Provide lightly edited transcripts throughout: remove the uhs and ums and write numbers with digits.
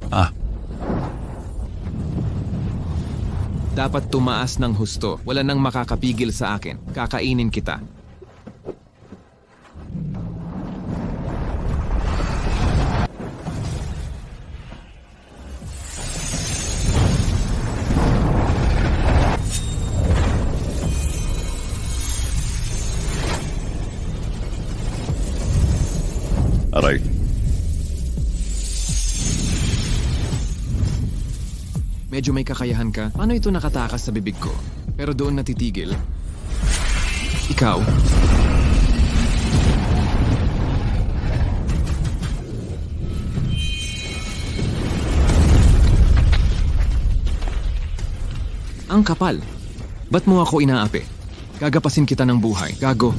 Ah, Dapat tumaas ng husto. Wala nang makakapigil sa akin. Kakainin kita. aray. Medyo may kakayahan ka. Paano ito nakatakas sa bibig ko? Pero doon natitigil. Ikaw? Ang kapal. Ba't mo ako inaapi? Gagapasin kita ng buhay. Gago.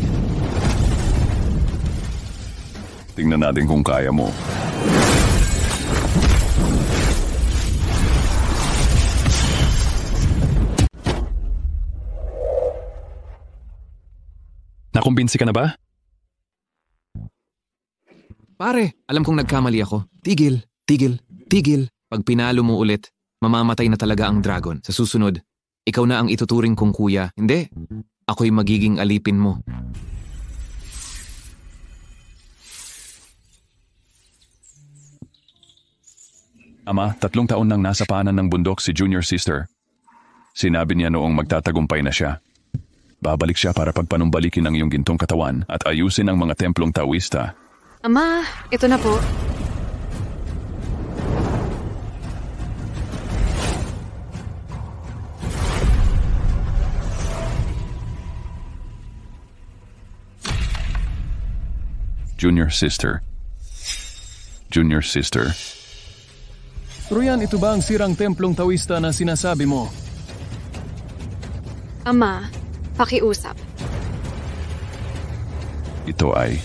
Tingnan natin kung kaya mo. Nakumbinsi ka na ba? Pare, alam kong nagkamali ako. Tigil, tigil, tigil. Pag pinalo mo ulit, mamamatay na talaga ang dragon. Sa susunod, ikaw na ang ituturing kong kuya. Hindi, ako'y magiging alipin mo. Ama, 3 taon nang nasa paanan ng bundok si Junior Sister. Sinabi niya noong magtatagumpay na siya. Babalik siya para pagpanumbalikin ang iyong gintong katawan at ayusin ang mga templong Taoista. Ama, ito na po. Junior Sister. Junior Sister. Ruyan, ito ba ang sirang templong Taoista na sinasabi mo? Ama, pakiusap. Ito ay...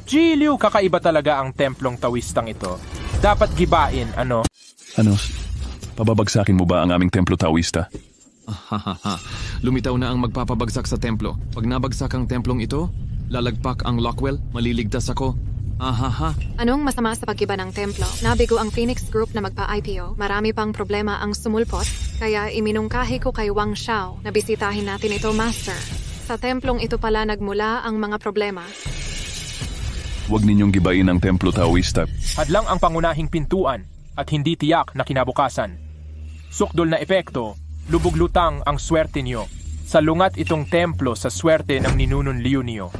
Liu, kakaiba talaga ang templong Taoistang ito. Dapat gibain, ano? Ano? Pababagsakin mo ba ang aming templo Taoista? Lumitaw na ang magpapabagsak sa templo. Pag nabagsak ang templong ito, lalagpak ang Lockwell, maliligtas ako. Anong masama sa pag-iba ng templo? Nabigo ang Phoenix Group na magpa-IPO. Marami pang problema ang sumulpot. Kaya iminungkahi ko kay Wang Xiao na bisitahin natin ito, Master. Sa templong ito pala nagmula ang mga problema. Huwag ninyong gibain ang templo Taoista. Hadlang ang pangunahing pintuan at hindi tiyak na kinabukasan. Sukdol na epekto, lubog-lutang ang swerte niyo. Salungat itong templo sa swerte ng ninunong Liu niyo.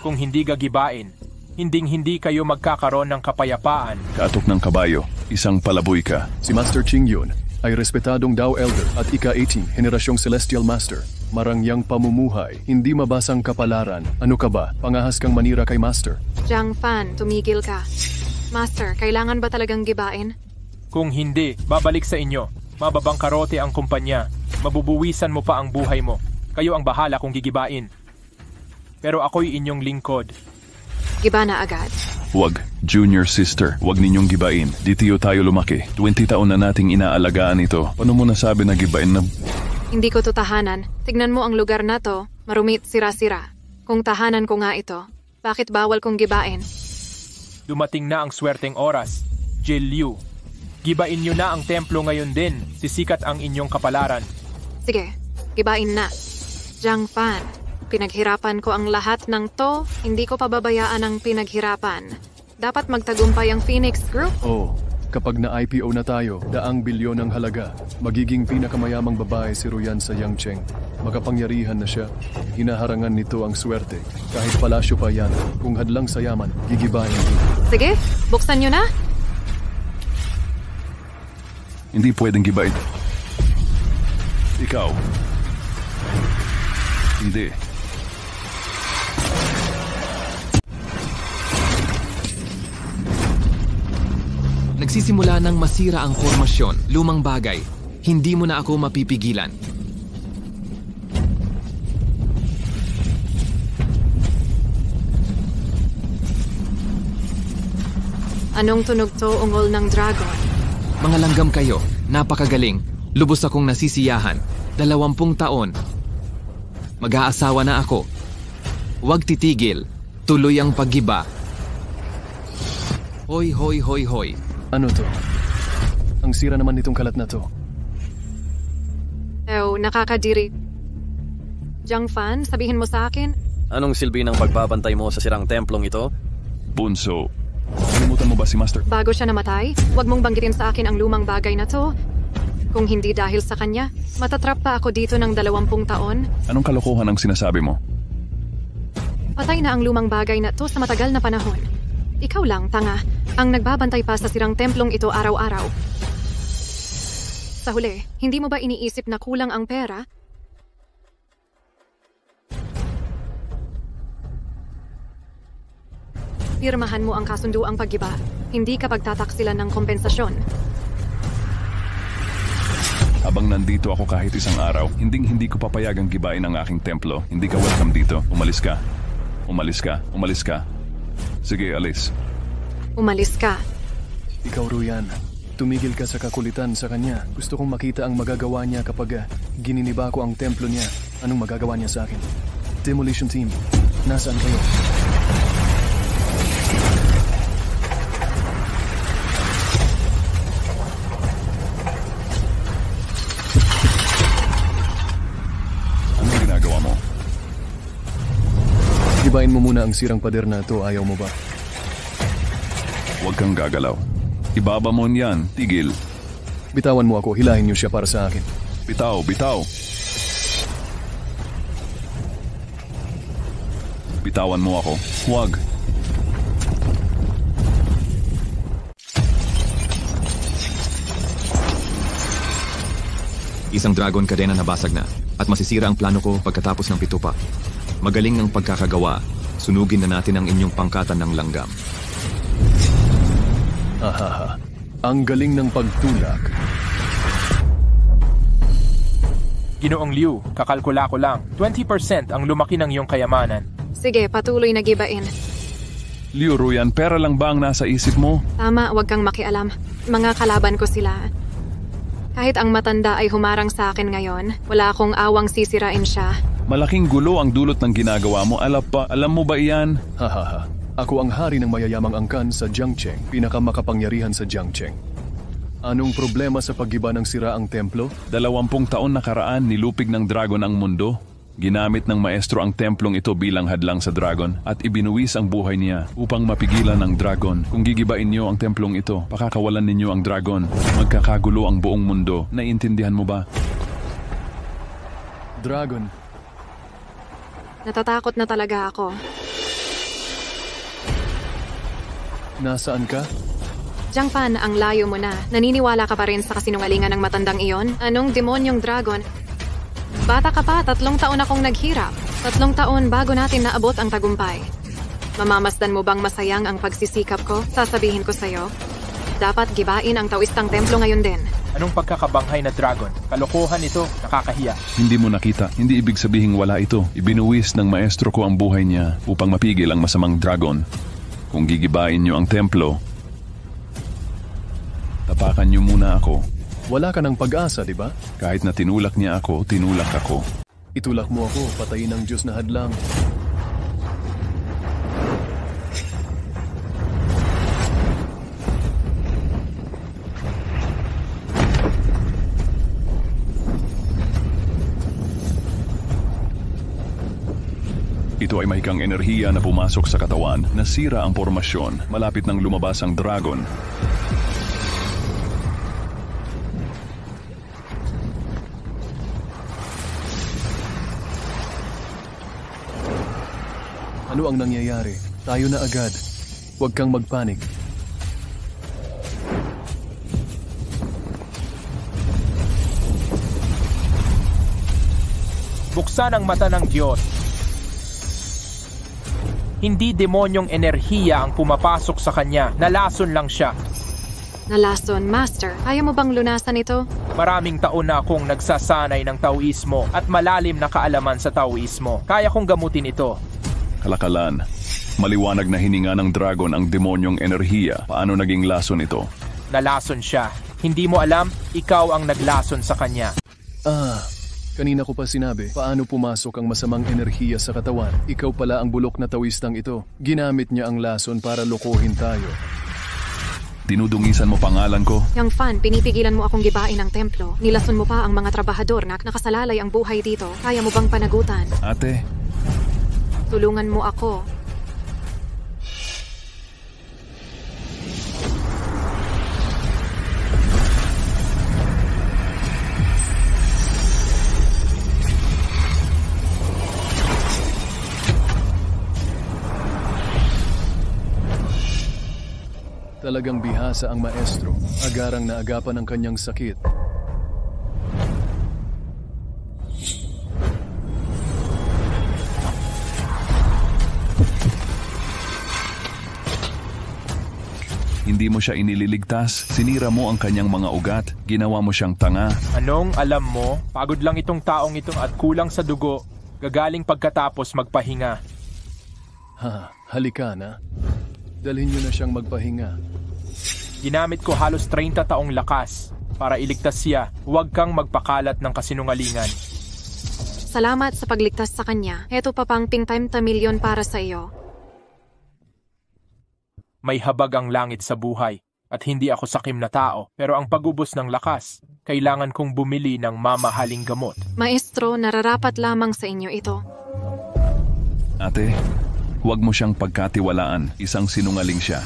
Kung hindi gagibain, hinding-hindi kayo magkakaroon ng kapayapaan. Katok ng kabayo, isang palaboy ka. Si Master Ching Yun ay respetadong Dao Elder at ika-18 henerasyong Celestial Master. Marangyang pamumuhay, hindi mabasang kapalaran. Ano ka ba? Pangahas kang manira kay Master. Jiang Fan, tumigil ka. Master, kailangan ba talagang gibain? Kung hindi, babalik sa inyo. Mababangkarote ang kumpanya. Mabubuwisan mo pa ang buhay mo. Kayo ang bahala kung gigibain. Pero ako'y inyong lingkod. Giba na agad. Huwag, Junior Sister, huwag ninyong gibain. Dito tayo lumaki. 20 taon na nating inaalagaan ito. Paano mo nasabi na gibain na... Hindi ko to tahanan. Tignan mo ang lugar na to. Marumit, sira-sira. Kung tahanan ko nga ito, bakit bawal kong gibain? Dumating na ang swerteng oras. Liu. Gibain nyo na ang templo ngayon din. Sisikat ang inyong kapalaran. Sige, gibain na. Jiang Fan, pinaghirapan ko ang lahat ng to. Hindi ko pababayaan ang pinaghirapan. Dapat magtagumpay ang Phoenix Group. Oh, kapag na-IPO na tayo, daang bilyon ang halaga. Magiging pinakamayamang babae si Ruyan sa Yangcheng. Makapangyarihan na siya. Hinaharangan nito ang swerte. Kahit palasyo pa yan, kung hadlang sa yaman, gigibahin din. Sige, buksan nyo na. Hindi pwedeng gibain. Ikaw. Hindi. Nagsisimula nang masira ang formasyon, lumang bagay. Hindi mo na ako mapipigilan. Anong tunog to, ungol ng dragon? Mga langgam kayo, napakagaling. Lubos akong nasisiyahan. 20 taon. Mag-aasawa na ako. Huwag titigil. Tuloy ang paggiba. Hoy, hoy, hoy, hoy. Ano to? Ang sira naman nitong kalat na to. Nakakadiri. Jiangfan, sabihin mo sa akin, Anong silbi ng pagbabantay mo sa sirang templong ito? Bunso, kalimutan mo ba si Master? bago siya namatay, huwag mong banggitin sa akin ang lumang bagay na to. Kung hindi dahil sa kanya, matatrap pa ako dito ng 20 taon. Anong kalokohan ang sinasabi mo? Patay na ang lumang bagay na to sa matagal na panahon. Ikaw lang, tanga, ang nagbabantay pa sa sirang templong ito araw-araw. Sa huli, hindi mo ba iniisip na kulang ang pera? Pirmahan mo ang kasunduang paggiba. Hindi ka pagtataksilan ng kompensasyon. Habang nandito ako kahit isang araw, hindi ko papayagang gibain ang aking templo. Hindi ka welcome dito. Umalis ka. Umalis ka. Umalis ka. Sige, alis. Umalis ka. Ikaw, Ruyan. Tumigil ka sa kakulitan sa kanya. Gusto kong makita ang magagawa niya kapag gininiba ko ang templo niya. Anong magagawa niya sa akin? Demolition Team, nasaan kayo? Anong ginagawa mo? Gibain mo muna ang sirang pader na to, ayaw mo ba? Huwag kang gagalaw. Ibaba mo niyan. Tigil. Bitawan mo ako, hilahin niyo siya para sa akin. Bitaw, bitaw. Bitawan mo ako. Huwag. Isang dragon kadena nabasag na at masisira ang plano ko pagkatapos ng 7 pa. Magaling ng pagkakagawa. Sunugin na natin ang inyong pangkatan ng langgam. Hahaha. Ang galing ng pagtulak. Ginoong Liu, kakalkula ko lang. 20% ang lumaki ng iyong kayamanan. Sige, patuloy na gibain. Liu Ruyan, pera lang ba ang nasa isip mo? Tama, huwag kang makialam. Mga kalaban ko sila. Kahit ang matanda ay humarang sa akin ngayon, wala akong awang sisirain siya. Malaking gulo ang dulot ng ginagawa mo. Alam mo ba iyan? Hahaha. Ako ang hari ng mayayamang angkan sa Jiangcheng, pinakamakapangyarihan sa Jiangcheng. Anong problema sa paggiba ng siraang templo? 20 taon nakaraan nilupig ng dragon ang mundo. Ginamit ng maestro ang templong ito bilang hadlang sa dragon at ibinuwis ang buhay niya upang mapigilan ang dragon. Kung gigibain niyo ang templong ito, pakakawalan ninyo ang dragon. Magkakagulo ang buong mundo. Naiintindihan mo ba? Dragon. Natatakot na talaga ako. Nasaan ka? Jiangfan, ang layo mo na. Naniniwala ka pa rin sa kasinungalingan ng matandang iyon? Anong demonyong dragon? Bata ka pa, 3 taon akong naghirap. 3 taon bago natin naabot ang tagumpay. Mamamasdan mo bang masayang ang pagsisikap ko? Sasabihin ko sa'yo. Dapat gibain ang taoistang templo ngayon din. Anong pagkakabanghay na dragon? Kalokohan ito, nakakahiya. Hindi mo nakita. Hindi ibig sabihing wala ito. Ibinuwis ng maestro ko ang buhay niya upang mapigil ang masamang dragon. Kung gigibain niyo ang templo, tapakan niyo muna ako. Wala ka ng pag-asa, di ba? Kahit na tinulak niya ako, tinulak ako. Itulak mo ako, patayin ng Diyos na hadlang. Ito ay mahikang enerhiya na pumasok sa katawan, nasira ang formasyon, malapit nang lumabas ang dragon. Ano ang nangyayari? Tayo na agad. Huwag kang magpanik. Buksan ang mata ng Diyos. Hindi demonyong enerhiya ang pumapasok sa kanya. Nalason lang siya. Nalason, Master. Kaya mo bang lunasan ito? Maraming taon na akong nagsasanay ng Taoismo at malalim na kaalaman sa Taoismo. Kaya kong gamutin ito. Kalakalan. Maliwanag na hininga ng dragon ang demonyong enerhiya. Paano naging lason ito? Nalason siya. Hindi mo alam, ikaw ang naglason sa kanya. Kanina ko pa sinabi, paano pumasok ang masamang enerhiya sa katawan? Ikaw pala ang bulok na tawistang ito. Ginamit niya ang lason para lokohin tayo. Dinudungisan mo pangalan ko. Yang Fan, pinipigilan mo akong gibain ng templo. Nilason mo pa ang mga trabahador na nakasalalay ang buhay dito. Kaya mo bang panagutan? Ate, Tulungan mo ako. Talagang bihasa ang maestro. Agarang naagapan ang kanyang sakit. hindi mo siya inililigtas. Sinira mo ang kanyang mga ugat. Ginawa mo siyang tanga. Anong alam mo? Pagod lang itong taong ito at kulang sa dugo. Gagaling pagkatapos magpahinga. Halika na. Dalhin niyo na siyang magpahinga. Ginamit ko halos 30 taong lakas para iligtas siya. Huwag kang magpakalat ng kasinungalingan. Salamat sa pagligtas sa kanya. Heto pa pang 50 milyon para sa iyo. May habag ang langit sa buhay at hindi ako sakim na tao. Pero ang pag-ubos ng lakas, kailangan kong bumili ng mamahaling gamot. Maestro, nararapat lamang sa inyo ito. Ate, huwag mo siyang pagkatiwalaan. Isang sinungaling siya.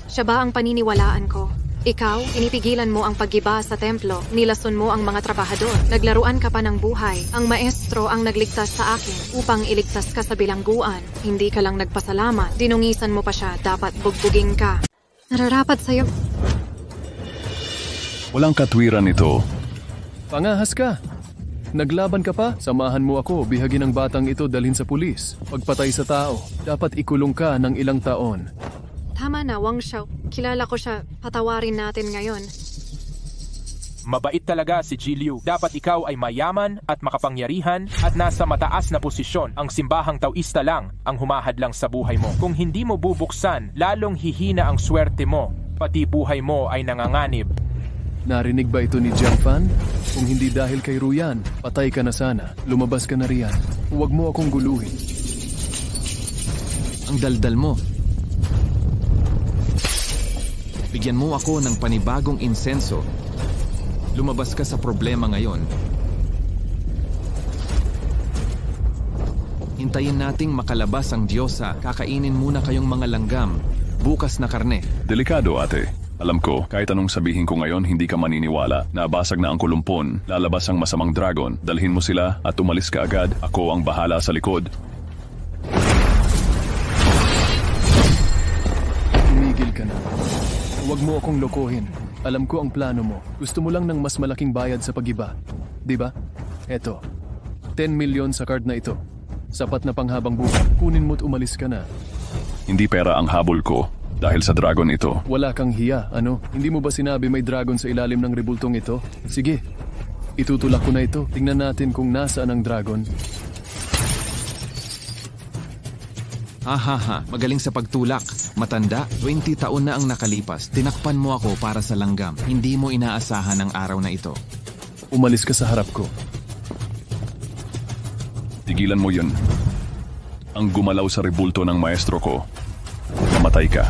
Siya ba ang paniniwalaan ko? Ikaw, inipigilan mo ang paggiba sa templo. Nilason mo ang mga trabahador. Naglaruan ka pa ng buhay. Ang maestro ang nagligtas sa akin upang iligtas ka sa bilangguan. Hindi ka lang nagpasalamat. Dinungisan mo pa siya. Dapat bugbugin ka. Nararapat sa'yo. Walang katwiran ito. Pangahas ka. Naglaban ka pa? Samahan mo ako. Bihagin ang batang ito dalhin sa pulis. Pagpatay sa tao. Dapat ikulong ka ng ilang taon. Tama na, Wang Xiao. Kilala ko siya. Patawarin natin ngayon. Mabait talaga si Jiliu. Dapat ikaw ay mayaman at makapangyarihan at nasa mataas na posisyon. Ang simbahang Taoista lang ang humahadlang sa buhay mo. Kung hindi mo bubuksan, lalong hihina ang swerte mo. Pati buhay mo ay nanganganib. Narinig ba ito ni Jiang Fan? Kung hindi dahil kay Ruyan, patay ka na sana. Lumabas ka na riyan. Huwag mo akong guluhin. Ang daldal mo. Bigyan mo ako ng panibagong insenso. Lumabas ka sa problema ngayon. Hintayin nating makalabas ang Diyosa. Kakainin muna kayong mga langgam. Bukas na karne. Delikado, ate. Alam ko, kahit anong sabihin ko ngayon, hindi ka maniniwala. Nabasag na ang kulumpon, lalabas ang masamang dragon. Dalhin mo sila at umalis ka agad. Ako ang bahala sa likod. Tumigil ka na. Huwag mo akong lokohin. Alam ko ang plano mo. Gusto mo lang ng mas malaking bayad sa pag-iba. Diba? Eto. 10 milyon sa card na ito. Sapat na panghabang buhay. Kunin mo't umalis ka na. Hindi pera ang habol ko dahil sa dragon ito. Wala kang hiya, ano? Hindi mo ba sinabi may dragon sa ilalim ng rebultong ito? Sige. Itutulak ko na ito. Tingnan natin kung nasaan ang dragon. Magaling sa pagtulak. Matanda, 20 taon na ang nakalipas. Tinakpan mo ako para sa langgam. Hindi mo inaasahan ang araw na ito. Umalis ka sa harap ko. Tigilan mo yun. Ang gumalaw sa rebulto ng maestro ko. Namatay ka.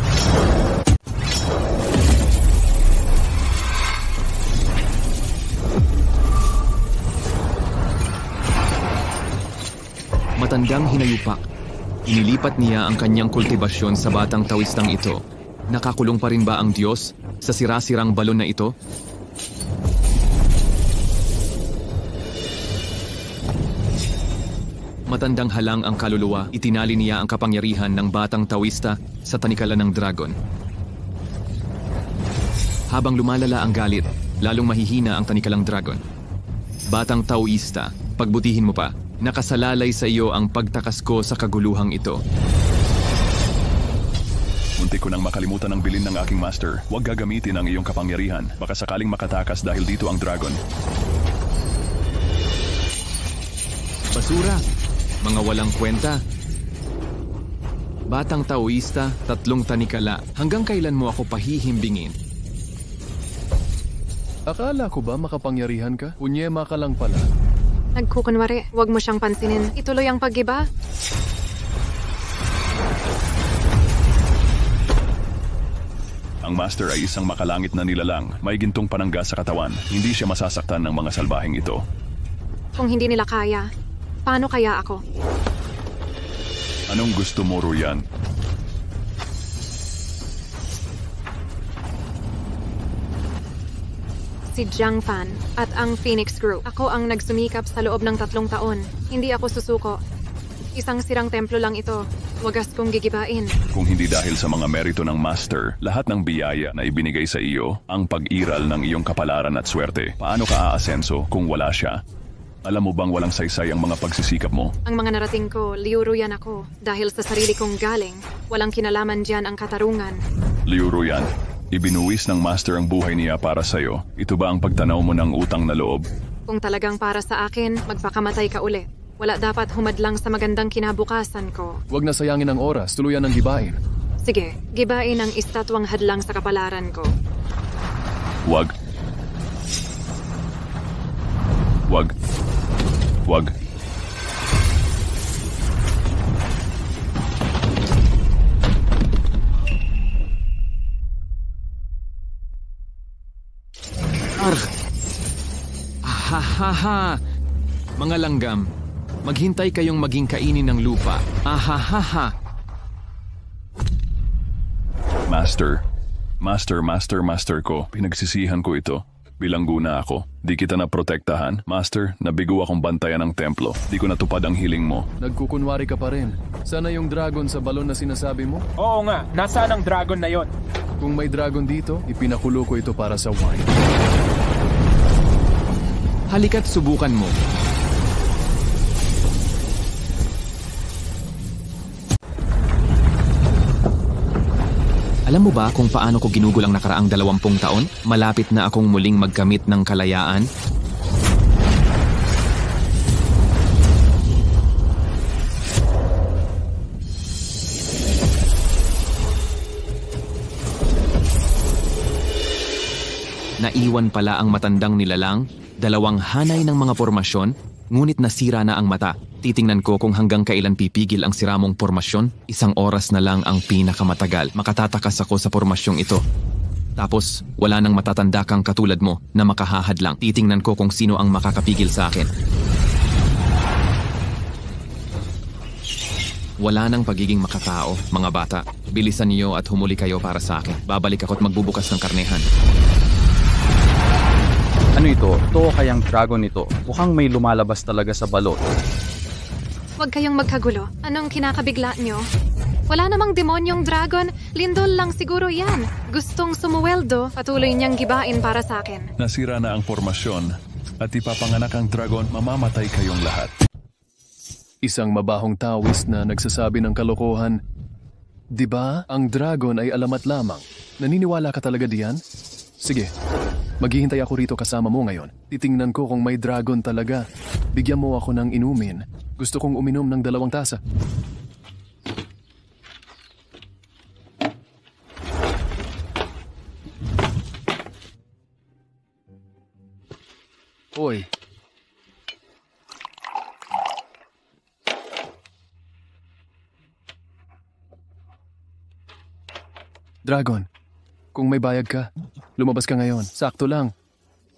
Matandang hinayupak. Inilipat niya ang kanyang kultibasyon sa batang tawistang ito. Nakakulong pa rin ba ang Diyos sa sirasirang balon na ito? Matandang halang ang kaluluwa, itinali niya ang kapangyarihan ng batang tawista sa tanikalan ng dragon. Habang lumalala ang galit, lalong mahihina ang tanikalang dragon. Batang tawista, pagbutihin mo pa. Nakasalalay sa iyo ang pagtakas ko sa kaguluhang ito. Muntik ko nang makalimutan ang bilin ng aking master. Huwag gagamitin ang iyong kapangyarihan. Baka sakaling makatakas dahil dito ang dragon. Basura! Mga walang kwenta. Batang Taoista, 3 tanikala. Hanggang kailan mo ako pahihimbingin? Akala ko ba makapangyarihan ka? Unyema ka lang pala. Nagkukunwari, huwag mo siyang pansinin. Ituloy ang paggiba. Ang Master ay isang makalangit na nilalang, may gintong panangga sa katawan. Hindi siya masasaktan ng mga salbaheng ito. Kung hindi nila kaya, paano kaya ako? Anong gusto mo, Ruyan? Si Jiang Fan at ang Phoenix Group. Ako ang nagsumikap sa loob ng 3 taon. Hindi ako susuko. Isang sirang templo lang ito. Wagas kong gigibain. Kung hindi dahil sa mga merito ng Master, lahat ng biyaya na ibinigay sa iyo, ang pag-iral ng iyong kapalaran at swerte, paano ka aasenso kung wala siya? Alam mo bang walang saysay ang mga pagsisikap mo? Ang mga narating ko, Liu Ruyan ako. Dahil sa sarili kong galing, walang kinalaman diyan ang katarungan. Liu Ruyan, ibinuwis ng Master ang buhay niya para sa'yo. Ito ba ang pagtanaw mo ng utang na loob? Kung talagang para sa akin, magpakamatay ka uli. Wala dapat humadlang sa magandang kinabukasan ko. Huwag na sayangin ang oras, tuluyan ng gibain. Sige, gibain ang estatwang hadlang sa kapalaran ko. Wag. Wag. Wag. Ahahaha! Mga langgam, maghintay kayong maging kainin ng lupa. Ahahaha! Master ko, pinagsisihan ko ito. Bilanggo na ako. Di kita na protektahan. Master, nabigo akong bantayan ng templo. Di ko natupad ang hiling mo. Nagkukunwari ka pa rin. Sana yung dragon sa balon na sinasabi mo? Oo nga, nasaan ang dragon na yon? Kung may dragon dito, ipinakulo ko ito para sa wine. Halika't subukan mo. Alam mo ba kung paano ko ginugol ang nakaraang 20 taon? Malapit na akong muling magkamit ng kalayaan. Naiwan pala ang matandang nilalang, 2 hanay ng mga formasyon, ngunit nasira na ang mata. Titingnan ko kung hanggang kailan pipigil ang siramong formasyon. 1 oras na lang ang pinakamatagal. Makatatakas ako sa formasyong ito. Tapos, wala nang matatanda kang katulad mo na makahahadlang. Titingnan ko kung sino ang makakapigil sa akin. Wala nang pagiging makatao, mga bata. Bilisan niyo at humuli kayo para sa akin. Babalik ako at magbubukas ng karnehan. Ano ito? Ito o kayang dragon ito? Mukhang may lumalabas talaga sa balot. Huwag kayong magkagulo. Anong kinakabigla nyo? Wala namang demonyong dragon. Lindol lang siguro yan. Gustong sumuweldo. Patuloy niyang gibain para sa akin. Nasira na ang formasyon at ipapanganak ang dragon, mamamatay kayong lahat. Isang mabahong tawis na nagsasabi ng kalokohan. Diba, ang dragon ay alamat lamang. Naniniwala ka talaga diyan? Sige, maghihintay ako rito kasama mo ngayon. Titingnan ko kung may dragon talaga. Bigyan mo ako ng inumin. Gusto kong uminom ng 2 tasa. Hoy. Dragon, kung may bayag ka, lumabas ka ngayon. Sakto lang.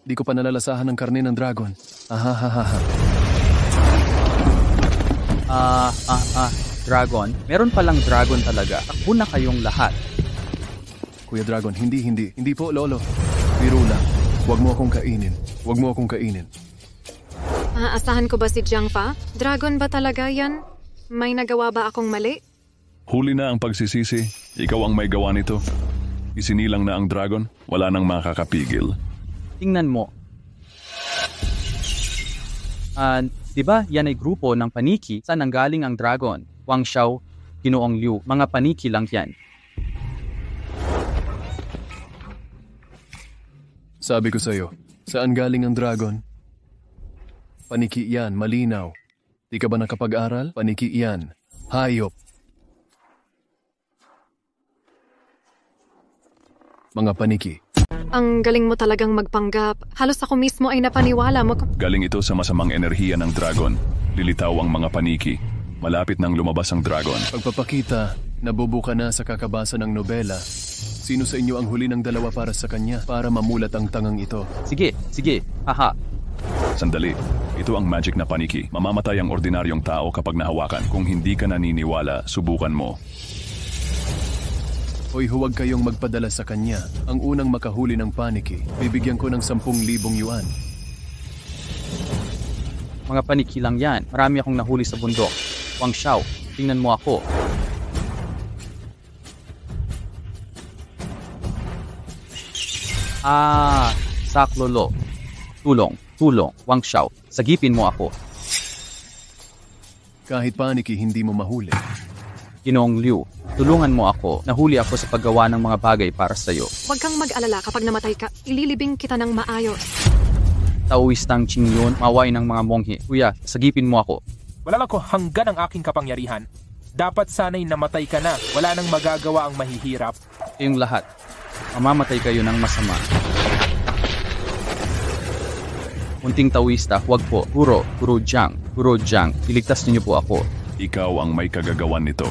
Di ko pa nalalasahan ng karne ng dragon. Ahahaha. Dragon? Meron palang dragon talaga. Takbo na kayong lahat. Kuya Dragon, hindi. Hindi po, Lolo. Biro lang. Huwag mo akong kainin. Huwag mo akong kainin. Asahan ko ba si Jiang Fa? Dragon ba talaga yan? May nagawa ba akong mali? Huli na ang pagsisisi. Ikaw ang may gawa nito. Isinilang na ang dragon. Wala nang makakapigil. Tingnan mo. Diba yan ay grupo ng paniki? Saan nanggaling ang dragon? Wang Xiao, Ginoong Liu. Mga paniki lang yan. Sabi ko sa'yo, saan galing ang dragon? Paniki yan, malinaw. Di ka ba nakapag-aral? Paniki yan. Hayop. Mga paniki. Ang galing mo talagang magpanggap. Halos ako mismo ay napaniwala mo. Galing ito sa masamang enerhiya ng dragon. Lilitaw ang mga paniki. Malapit nang lumabas ang dragon. Pagpapakita, nabubuka na sa kakabasa ng nobela. Sino sa inyo ang huli ng dalawa para sa kanya para mamulat ang tangang ito? Sige, haha. Sandali. Ito ang magic na paniki. Mamamatay ang ordinaryong tao kapag nahawakan. Kung hindi ka naniniwala, subukan mo. Hoy, huwag kayong magpadala sa kanya. Ang unang makahuli ng paniki, bibigyan ko ng 10,000 yuan. Mga paniki lang yan. Marami akong nahuli sa bundok. Wang Xiao, tingnan mo ako. Saklolo. Tulong. Wang Xiao, sagipin mo ako. Kahit paniki, hindi mo mahuli. Ginoong Liu, tulungan mo ako. Nahuli ako sa paggawa ng mga bagay para sa'yo. Huwag kang mag-alala kapag namatay ka. Ililibing kita ng maayos. Taoistang Qing yun, maway ng mga monghe. Kuya, sagipin mo ako. Wala lang ko hanggan ang aking kapangyarihan. Dapat sana'y namatay ka na. Wala nang magagawa ang mahihirap. Kayong lahat, mamamatay kayo ng masama. Munting Taoista, huwag po. Guro Jiang, iligtas niyo po ako. Ikaw ang may kagagawan nito.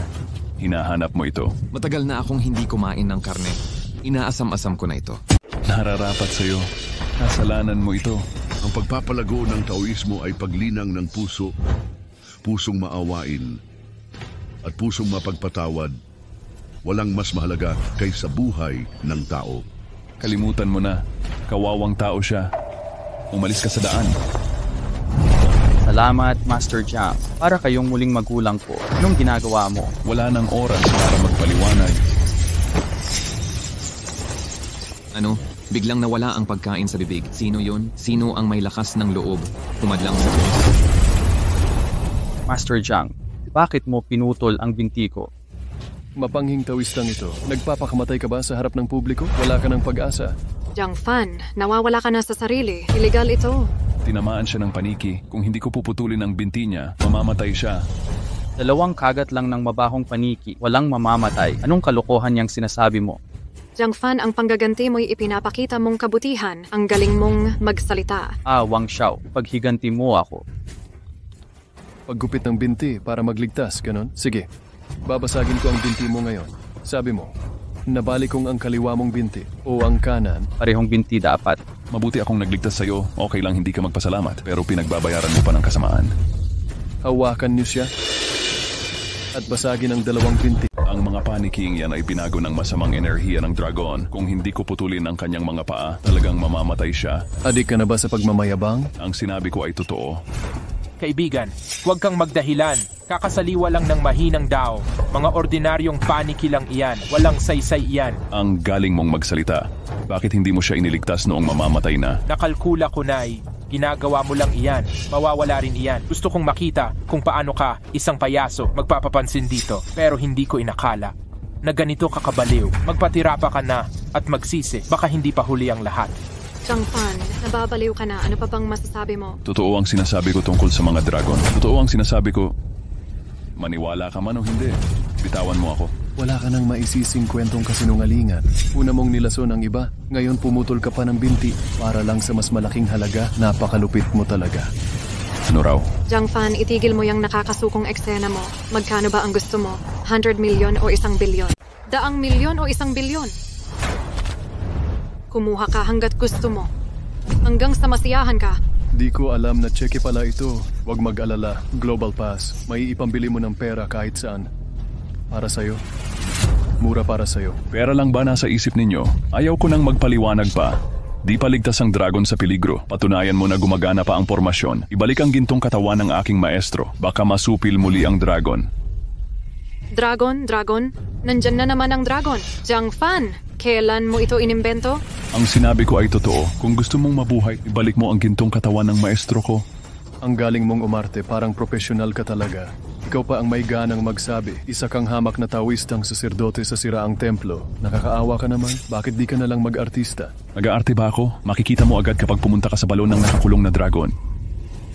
Hinahanap mo ito. Matagal na akong hindi kumain ng karne. Inaasam-asam ko na ito. Nararapat sa'yo. Kasalanan mo ito. Ang pagpapalago ng Taoismo ay paglinang ng puso, pusong maawain, at pusong mapagpatawad. Walang mas mahalaga kaysa buhay ng tao. Kalimutan mo na. Kawawang tao siya. Umalis ka sa daan. Salamat, Master Jiang. Para kayong muling magulang ko. Anong ginagawa mo? Wala nang oras para magpaliwanag. Ano? Biglang nawala ang pagkain sa bibig. Sino yun? Sino ang may lakas ng loob? Tumadlang sa Diyos. Master Jiang, bakit mo pinutol ang binti ko? Mapanghing Taoistang ito. Nagpapakamatay ka ba sa harap ng publiko? Wala ka ng pag-asa. Jiang Fan, nawawala ka na sa sarili. Illegal ito. Tinamaan siya ng paniki. Kung hindi ko puputulin ang binti niya, mamamatay siya. 2 kagat lang ng mabahong paniki. Walang mamamatay. Anong kalokohan niyang sinasabi mo? Jiang Fan, ang panggaganti mo'y ipinapakita mong kabutihan. Ang galing mong magsalita. Wang Xiao, paghiganti mo ako. Paggupit ng binti para magligtas, ganon? Sige, babasagin ko ang binti mo ngayon. Sabi mo, nabali kong ang kaliwa mong binti o ang kanan. Parehong binti dapat. Mabuti akong nagligtas sa'yo. Okay lang hindi ka magpasalamat. Pero pinagbabayaran mo pa ng kasamaan. Hawakan niyo siya at basagin ang 2 binti. Ang mga paniking yan ay binago ng masamang enerhiya ng dragon. Kung hindi ko putulin ang kanyang mga paa, talagang mamamatay siya. Adik ka na ba sa pagmamayabang? Ang sinabi ko ay totoo. Kaibigan, huwag kang magdahilan. Kakasaliwa lang ng mahinang dao. Mga ordinaryong paniki lang iyan. Walang saysay iyan. Ang galing mong magsalita. Bakit hindi mo siya iniligtas noong mamamatay na? Nakalkula ko na ginagawa mo lang iyan. Mawawala rin iyan. Gusto kong makita kung paano ka, isang payaso, magpapapansin dito. Pero hindi ko inakala na ganito kakabaliw. Magpatirapa ka na at magsisi. Baka hindi pa huli ang lahat. Jiang Fan, nababaliw ka na. Ano pa bang masasabi mo? Totoo ang sinasabi ko tungkol sa mga dragon. Totoo ang sinasabi ko. Maniwala ka man o hindi, bitawan mo ako. Wala ka nang maisising kwentong kasinungalingan. Una mong nilason ang iba, ngayon pumutol ka pa ng binti para lang sa mas malaking halaga. Napakalupit mo talaga. Ano raw? Jiang Fan, itigil mo yung nakakasukong eksena mo. Magkano ba ang gusto mo? 100 milyon o 1 bilyon? 100 milyon o 1 bilyon? Kumuha ka hanggat gusto mo. Hanggang sa masiyahan ka. Di ko alam na cheque pala ito. Huwag mag-alala. Global Pass. May ipambili mo ng pera kahit saan. Para sa'yo. Mura para sa'yo. Pera lang ba nasa isip ninyo? Ayaw ko nang magpaliwanag pa. Di pa ligtas ang dragon sa peligro. Patunayan mo na gumagana pa ang formasyon. Ibalik ang gintong katawan ng aking maestro. Baka masupil muli ang dragon. Dragon? Nandyan na naman ang dragon. Jiang Fan, kailan mo ito inimbento? Ang sinabi ko ay totoo. Kung gusto mong mabuhay, ibalik mo ang gintong katawan ng maestro ko. Ang galing mong umarte, parang profesional ka talaga. Ikaw pa ang may ganang magsabi. Isa kang hamak na Taoistang saserdote sa siraang templo. Nakakaawa ka naman. Bakit di ka na lang mag-artista? Nag-aarte ba ako? Makikita mo agad kapag pumunta ka sa balon ng nakakulong na dragon.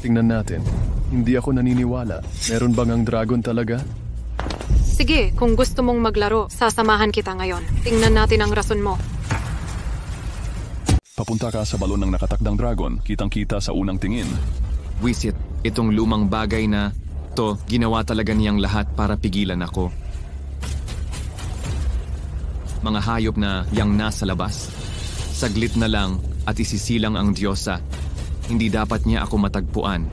Tingnan natin. Hindi ako naniniwala. Meron bang ang dragon talaga? Sige, kung gusto mong maglaro, sasamahan kita ngayon. Tingnan natin ang rason mo. papunta ka sa balon ng nakatakdang dragon, kitang-kita sa unang tingin. Wisit, itong lumang bagay na to, ginawa talaga niyang lahat para pigilan ako. Mga hayop na yang nasa labas. Saglit na lang at isisilang ang Diyosa. Hindi dapat niya ako matagpuan.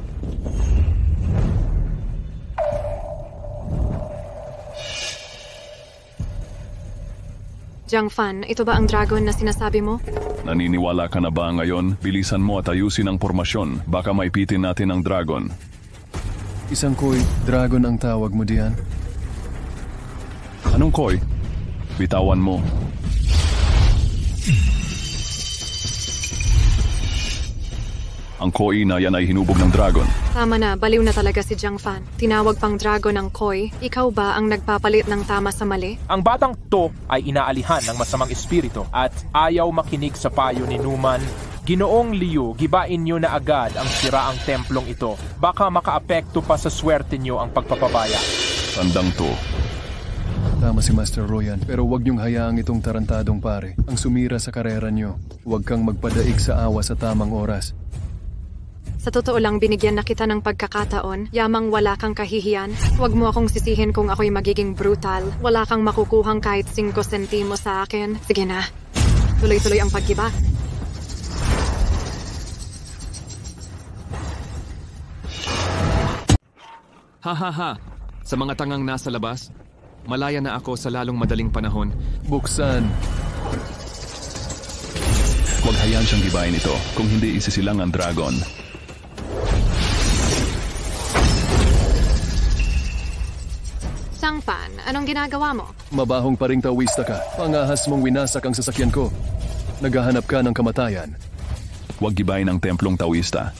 Jiang Fan, ito ba ang dragon na sinasabi mo? Naniniwala ka na ba ngayon? Bilisan mo at ayusin ang formasyon. Baka maipitin natin ang dragon. Isang koi, dragon ang tawag mo diyan. Anong koi? Bitawan mo. Ang koi na yan ay hinubog ng dragon. Tama na, baliw na talaga si Jiang Fan. Tinawag pang dragon ng koi. Ikaw ba ang nagpapalit ng tama sa mali? Ang batang to ay inaalihan ng masamang espiritu at ayaw makinig sa payo ni Numan. Ginoong Liu, gibain niyo na agad ang siraang templong ito. Baka makaapekto pa sa swerte niyo ang pagpapabaya. Tandang to. Tama si Master Royan, pero huwag niyong hayaang itong tarantadong pare ang sumira sa karera niyo. Huwag kang magpadaig sa awa sa tamang oras. Sa totoo lang, binigyan na kita ng pagkakataon. Yamang wala kang kahihiyan. Huwag mo akong sisihin kung ako'y magiging brutal. Wala kang makukuhang kahit 5 sentimo sa akin. Sige na. Tuloy-tuloy ang paggiba. Ha. Sa mga tangang nasa labas, malaya na ako sa lalong madaling panahon. Buksan. Huwag hayaan siyang gibain ito. Kung hindi, isisilang ang dragon. Jiang Fan, anong ginagawa mo? Mabahong pa ring tawista ka. Pangahas mong winasak ang sasakyan ko. Naghahanap ka ng kamatayan. Huwag gibain ang templong Taoista.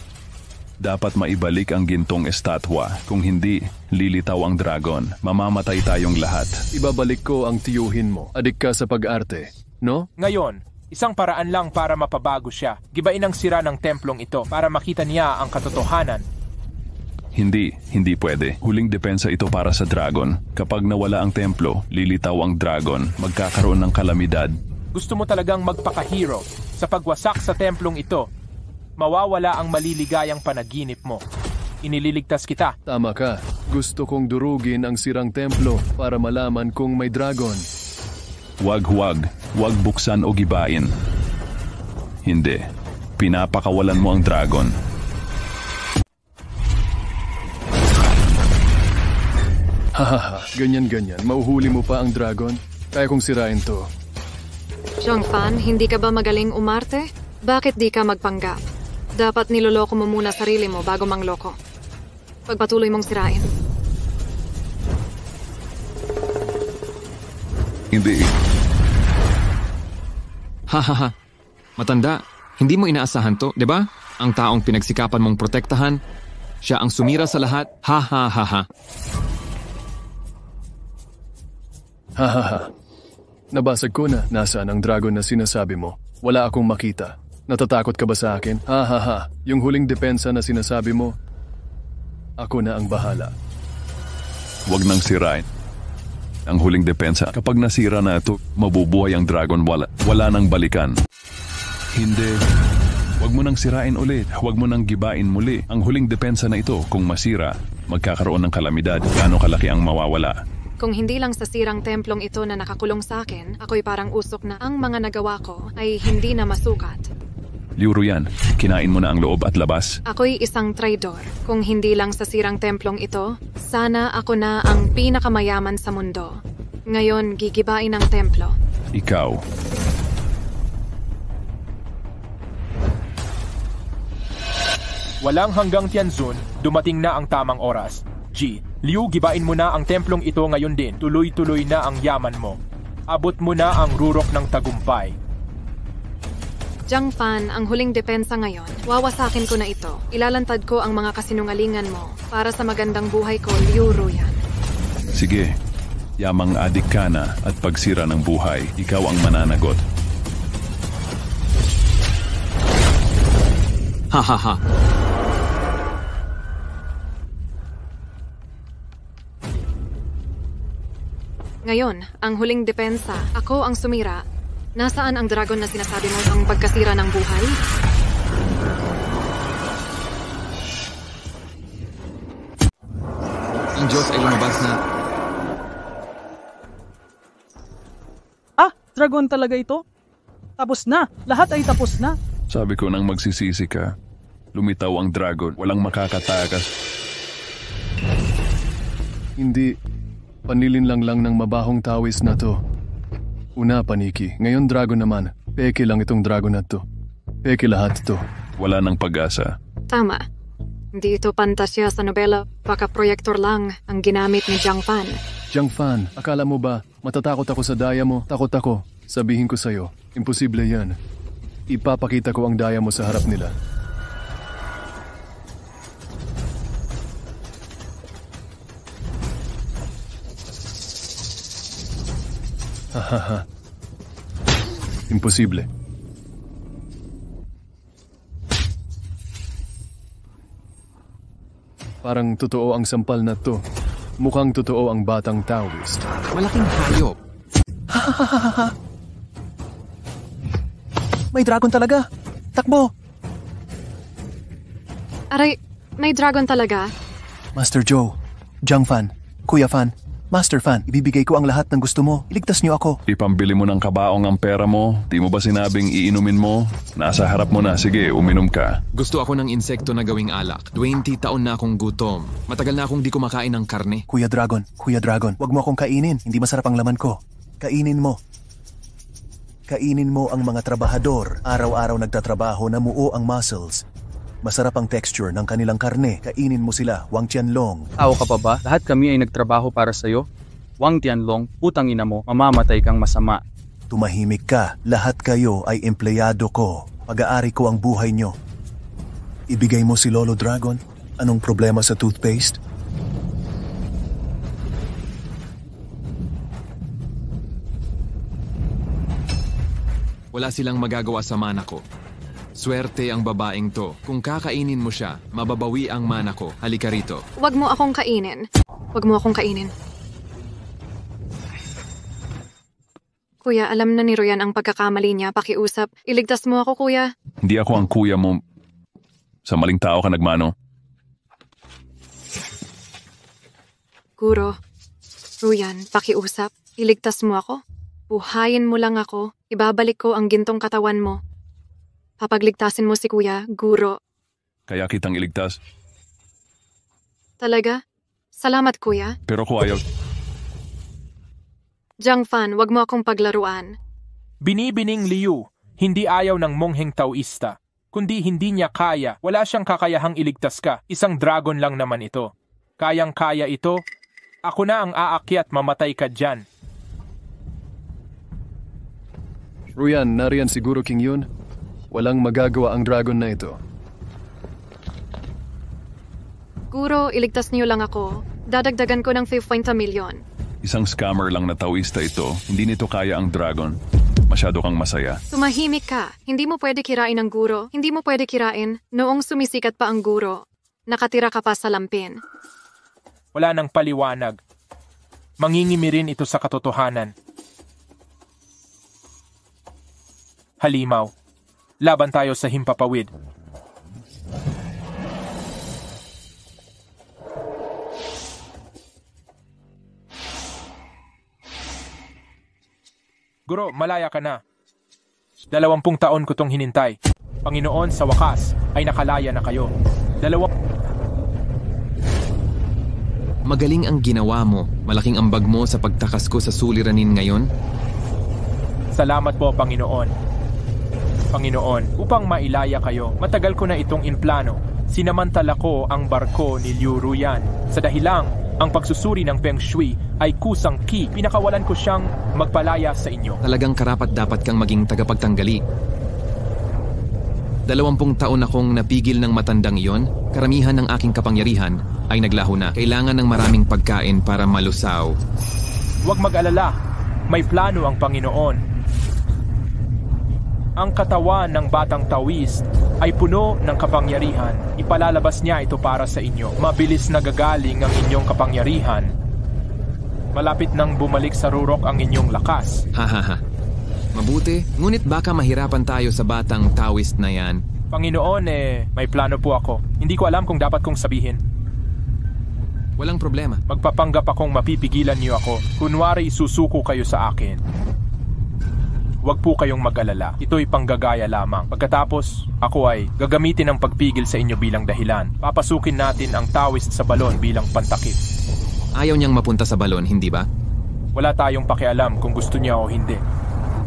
Dapat maibalik ang gintong estatwa. Kung hindi, lilitaw ang dragon. Mamamatay tayong lahat. Ibabalik ko ang tiyuhin mo. Adik ka sa pag-arte, no? Ngayon, isang paraan lang para mapabago siya. Gibain ang sira ng templong ito para makita niya ang katotohanan. Hindi pwede. Huling depensa ito para sa dragon. Kapag nawala ang templo, lilitaw ang dragon. Magkakaroon ng kalamidad. Gusto mo talagang magpaka-hero. Sa pagwasak sa templong ito, mawawala ang maliligayang panaginip mo. Inililigtas kita. Tama ka. Gusto kong durugin ang sirang templo para malaman kung may dragon. Huwag buksan o gibain. Hindi. Pinapakawalan mo ang dragon. Hahaha, ganyan. Mauhuli mo pa ang dragon? Kaya kong sirain to. Jiang Fan, hindi ka ba magaling umarte? Bakit di ka magpanggap? Dapat niloloko mo muna sarili mo bago mangloko. Pagpatuloy mong sirain. Hindi. Ha. Matanda, hindi mo inaasahan to, di ba? Ang taong pinagsikapan mong protektahan, siya ang sumira sa lahat. Ha. Hahaha. Nabasag ko na. Nasaan ang dragon na sinasabi mo? Wala akong makita. Natatakot ka ba sa akin? Ha. Yung huling depensa na sinasabi mo, ako na ang bahala. Huwag nang sirain. Ang huling depensa. Kapag nasira na ito, mabubuhay ang dragon. Wala nang balikan. Hindi. Huwag mo nang sirain ulit. Huwag mo nang gibain muli. Ang huling depensa na ito, kung masira, magkakaroon ng kalamidad. Gaano kalaki ang mawawala? Kung hindi lang sa sirang templong ito na nakakulong sa akin, ako'y parang usok na ang mga nagawa ko ay hindi na masukat. Liu Ruyan, kinain mo na ang loob at labas. Ako'y isang traidor. Kung hindi lang sa sirang templong ito, sana ako na ang pinakamayaman sa mundo. Ngayon, gigibain ang templo. Ikaw. Walang hanggang Tianzun, dumating na ang tamang oras. Liu, gibain mo na ang templong ito ngayon din. Tuloy-tuloy na ang yaman mo. Abot mo na ang rurok ng tagumpay. Jiang Fan, ang huling depensa ngayon. Wawasakin ko na ito. Ilalantad ko ang mga kasinungalingan mo para sa magandang buhay ko, Liu Ruyan. Sige. Yamang adik ka na at pagsira ng buhay, ikaw ang mananagot. Ha. Ngayon, ang huling depensa. Ako ang sumira. Nasaan ang dragon na sinasabi mo ang pagkasira ng buhay? Ang Diyos ay lumabas na. Ah, dragon talaga ito? Tapos na. Lahat ay tapos na. Sabi ko nang magsisisi ka. Lumitaw ang dragon. Walang makakatakas. Hindi. Panilin lang ng mabahong tawis na to. Una, paniki. Ngayon, dragon naman. Peke lang itong dragon na to. Peke lahat to. Wala nang pag-asa. Tama. Hindi ito pantasya sa nobela. Baka proyektor lang ang ginamit ni Jiang Fan. Jiang Fan, akala mo ba matatakot ako sa daya mo? Takot ako. Sabihin ko sa'yo, imposible yan. Ipapakita ko ang daya mo sa harap nila. Hahaha. Imposible. Parang totoo ang sampal na to. Mukhang totoo ang batang Taoist. Malaking hayop. May dragon talaga. Takbo! Aray, may dragon talaga? Master Joe, Jiang Fan, Kuya Fan, Master Fan, ibibigay ko ang lahat ng gusto mo. Iligtas niyo ako. Ipambili mo ng kabaong ang pera mo. Di mo ba sinabing iinumin mo? Nasa harap mo na. Sige, uminom ka. Gusto ako ng insekto na gawing alak. 20 taon na akong gutom. Matagal na akong di kumakain ng karne. Kuya Dragon, wag mo akong kainin. Hindi masarap ang laman ko. Kainin mo. Kainin mo ang mga trabahador. Araw-araw nagtatrabaho, namuo ang muscles. Masarap ang texture ng kanilang karne. Kainin mo sila, Wang Tianlong. Tao ka pa ba? Lahat kami ay nagtrabaho para sa'yo. Wang Tianlong, putang ina mo, mamamatay kang masama. Tumahimik ka. Lahat kayo ay empleyado ko. Pag-aari ko ang buhay nyo. Ibigay mo si Lolo Dragon? Anong problema sa toothpaste? Wala silang magagawa sa mana ko. Swerte ang babaeng to. Kung kakainin mo siya, mababawi ang mana ko. Halika rito. Huwag mo akong kainin. Huwag mo akong kainin. Kuya, alam na ni Royan ang pagkakamali niya. Pakiusap. Iligtas mo ako, kuya. Hindi ako ang kuya mo. Sa maling tao ka nagmano. Guro. Royan, pakiusap. Iligtas mo ako. Buhayin mo lang ako. Ibabalik ko ang gintong katawan mo. Papagligtasin mo si Kuya, Guro. Kaya kitang iligtas. Talaga? Salamat, Kuya. Pero kung ayaw... Jiang Fan, wag mo akong paglaruan. Binibining Liu, hindi ayaw ng mongheng Taoista. Kundi hindi niya kaya, wala siyang kakayahang iligtas ka. Isang dragon lang naman ito. Kayang-kaya ito. Ako na ang aakyat, mamatay ka dyan. Ruyan, nariyan siguro King Yun. Walang magagawa ang dragon na ito. Guro, iligtas niyo lang ako. Dadagdagan ko ng 50 milyon. Isang scammer lang na Taoista ito. Hindi nito kaya ang dragon. Masyado kang masaya. Tumahimik ka. Hindi mo pwede kirain ang Guro. Hindi mo pwede kirain noong sumisikat pa ang Guro. Nakatira ka pa sa lampin. Wala nang paliwanag. Mangingimi rin ito sa katotohanan. Halimaw. Laban tayo sa himpapawid. Guro, malaya ka na. 20 taon ko tong hinintay. Panginoon, sa wakas, ay nakalaya na kayo. Magaling ang ginawa mo. Malaking ambag mo sa pagtakas ko sa suliranin ngayon. Salamat po, Panginoon. Panginoon, upang mailaya kayo, matagal ko na itong inplano. Sinamantala ko ang barko ni Liu Ruyan. Sa dahilang, ang pagsusuri ng Feng Shui ay kusang ki. Pinakawalan ko siyang magpalaya sa inyo. Talagang karapat dapat kang maging tagapagtanggali. 20 taon akong napigil ng matandang iyon. Karamihan ng aking kapangyarihan ay naglaho na. Kailangan ng maraming pagkain para malusaw. Huwag mag-alala. May plano ang Panginoon. Ang katawan ng batang Taoist ay puno ng kapangyarihan. Ipalalabas niya ito para sa inyo. Mabilis na gagaling ang inyong kapangyarihan. Malapit nang bumalik sa rurok ang inyong lakas. Hahaha. Mabuti, ngunit baka mahirapan tayo sa batang Taoist na yan. Panginoon, may plano po ako. Hindi ko alam kung dapat kong sabihin. Walang problema. Magpapanggap akong mapipigilan niyo ako. Kunwari susuko kayo sa akin. Huwag po kayong mag-alala. Ito'y panggagaya lamang. Pagkatapos, ako ay gagamitin ang pagpigil sa inyo bilang dahilan. Papasukin natin ang Taoist sa balon bilang pantakip. Ayaw niyang mapunta sa balon, hindi ba? Wala tayong pakialam kung gusto niya o hindi.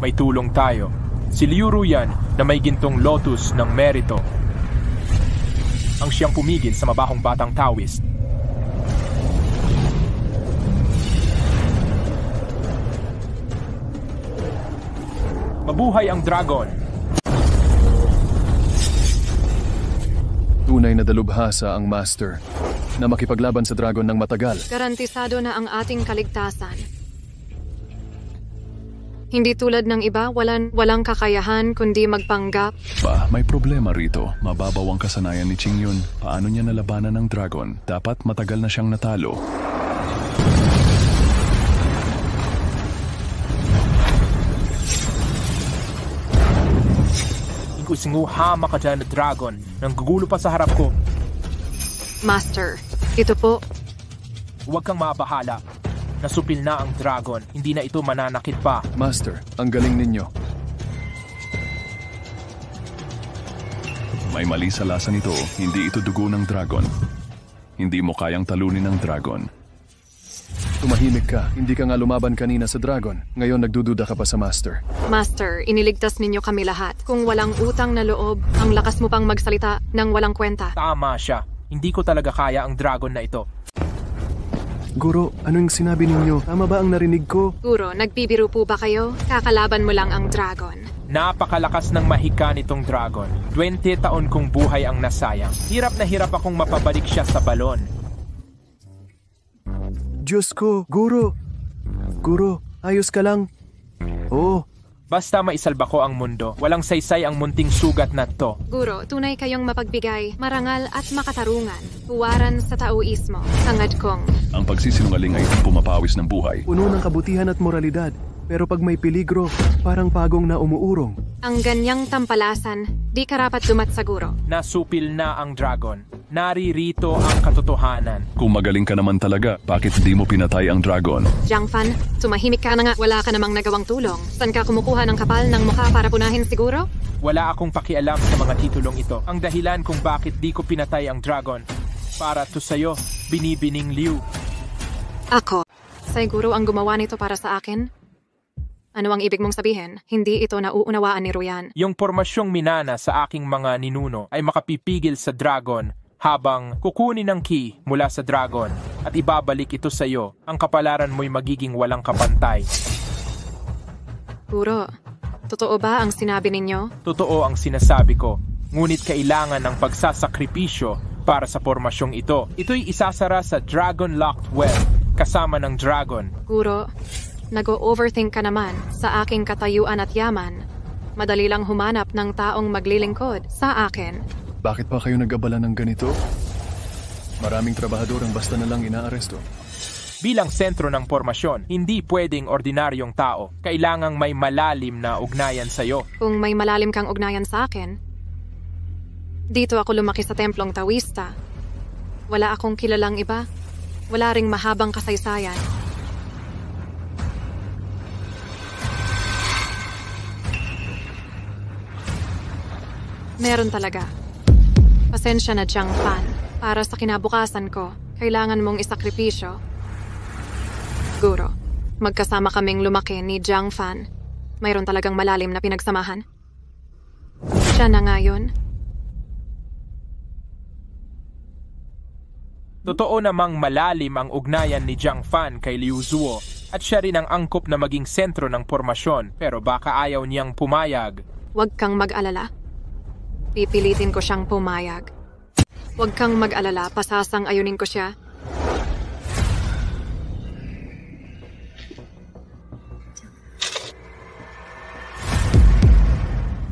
May tulong tayo. Si Liu Ruyan na may gintong lotus ng merito ang siyang pumigil sa mabahong batang Taoist. Mabuhay ang dragon! Tunay na dalubhasa ang Master na makipaglaban sa dragon ng matagal. Garantisado na ang ating kaligtasan. Hindi tulad ng iba, walang kakayahan kundi magpanggap. May problema rito. Mababaw ang kasanayan ni Qingyun. Paano niya nalabanan ng dragon? Dapat matagal na siyang natalo. Singuhama ka dyan na dragon. Nanggugulo pa sa harap ko. Master, ito po. Huwag kang mabahala. Nasupil na ang dragon. Hindi na ito mananakit pa. Master, ang galing ninyo. May mali sa lasa nito. Hindi ito dugo ng dragon. Hindi mo kayang talunin ng dragon. Tumahimik ka. Hindi ka nga lumaban kanina sa dragon. Ngayon nagdududa ka pa sa Master. Master, iniligtas ninyo kami lahat. Kung walang utang na loob, ang lakas mo pang magsalita ng walang kwenta. Tama siya. Hindi ko talaga kaya ang dragon na ito. Guro, anong sinabi ninyo? Tama ba ang narinig ko? Guro, nagbibiro po ba kayo? Kakalaban mo lang ang dragon. Napakalakas ng mahika nitong dragon. 20 taon kong buhay ang nasayang. Hirap na hirap akong mapabalik siya sa balon. Diyos ko, Guro! Guro, ayos ka lang? Oo. Basta maisalba ko ang mundo. Walang saysay ang munting sugat na to. Guro, tunay kayong mapagbigay, marangal at makatarungan. Huwaran sa Taoismo. Sangad kong. Ang pagsisinungaling ay pumapawis ng buhay. Puno ng kabutihan at moralidad. Pero pag may peligro, parang pagong na umuurong. Ang ganyang tampalasan, di karapat dumat siguro. Nasupil na ang dragon. Naririto ang katotohanan. Kung magaling ka naman talaga, bakit di mo pinatay ang dragon? Jiang Fan, tumahimik ka na nga. Wala ka namang nagawang tulong. Saan ka kumukuha ng kapal ng mukha para punahin siguro? Wala akong pakialam sa mga titulong ito. Ang dahilan kung bakit di ko pinatay ang dragon. Para to sa'yo, binibining Liu. Ako. Siguro ang gumawa nito para sa akin? Ano ang ibig mong sabihin? Hindi ito nauunawaan ni Ruyan. Yung pormasyong minana sa aking mga ninuno ay makapipigil sa dragon habang kukunin ang key mula sa dragon at ibabalik ito sa iyo. Ang kapalaran mo'y magiging walang kapantay. Guro, totoo ba ang sinabi ninyo? Totoo ang sinasabi ko. Ngunit kailangan ng pagsasakripisyo para sa pormasyong ito. Ito'y isasara sa Dragon Locked Well kasama ng dragon. Guro, nag-overthink ka naman sa aking katayuan at yaman. Madali lang humanap ng taong maglilingkod sa akin. Bakit pa kayo nag-abala ng ganito? Maraming trabahador ang basta na lang inaaresto. Bilang sentro ng pormasyon, hindi pwedeng ordinaryong tao. Kailangang may malalim na ugnayan sa'yo. Kung may malalim kang ugnayan sa akin, dito ako lumaki sa templong Taoista. Wala akong kilalang iba. Wala ring mahabang kasaysayan. Meron talaga. Pasensya na, Jiang Fan. Para sa kinabukasan ko, kailangan mong isakripisyo. Guro, magkasama kaming lumaki ni Jiang Fan. Mayroon talagang malalim na pinagsamahan. Siya na nga yun. Totoo namang malalim ang ugnayan ni Jiang Fan kay Liu Zuo at siya rin ang angkop na maging sentro ng pormasyon pero baka ayaw niyang pumayag. Huwag kang mag-alala. Pipilitin ko siyang pumayag. Huwag kang mag-alala, pasasang-ayunin ko siya.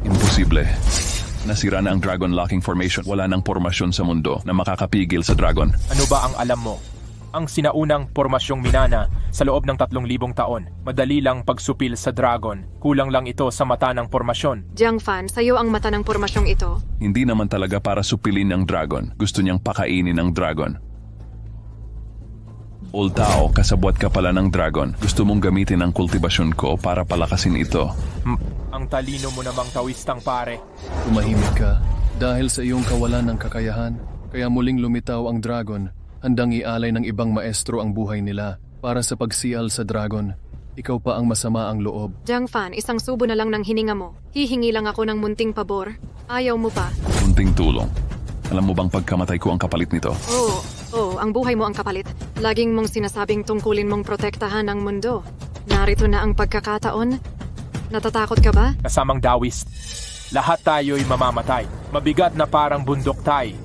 Imposible. Nasira na ang Dragon Locking Formation. Wala nang pormasyon sa mundo na makakapigil sa dragon. Ano ba ang alam mo? ang sinaunang pormasyong minana sa loob ng 3,000 taon. Madali lang pagsupil sa dragon. Kulang lang ito sa mata ng pormasyon. Jiang Fan, sa'yo ang mata ng pormasyong ito. Hindi naman talaga para supilin ng dragon. Gusto niyang pakainin ng dragon. Old Tao, kasabwat ka pala ng dragon. Gusto mong gamitin ang kultibasyon ko para palakasin ito. Ang talino mo namang tawistang pare. Tumahimik ka dahil sa iyong kawalan ng kakayahan, kaya muling lumitaw ang dragon. Handang ialay ng ibang maestro ang buhay nila para sa pagsial sa dragon. Ikaw pa ang masama ang loob. Jiang Fan, isang subo na lang ng hininga mo. Hihingi lang ako ng munting pabor. Ayaw mo pa. Munting tulong. Alam mo bang pagkamatay ko ang kapalit nito? Oo, ang buhay mo ang kapalit. Laging mong sinasabing tungkulin mong protektahan ang mundo. Narito na ang pagkakataon. Natatakot ka ba? Kasamang dawist. Lahat tayo'y mamamatay. Mabigat na parang bundok tay.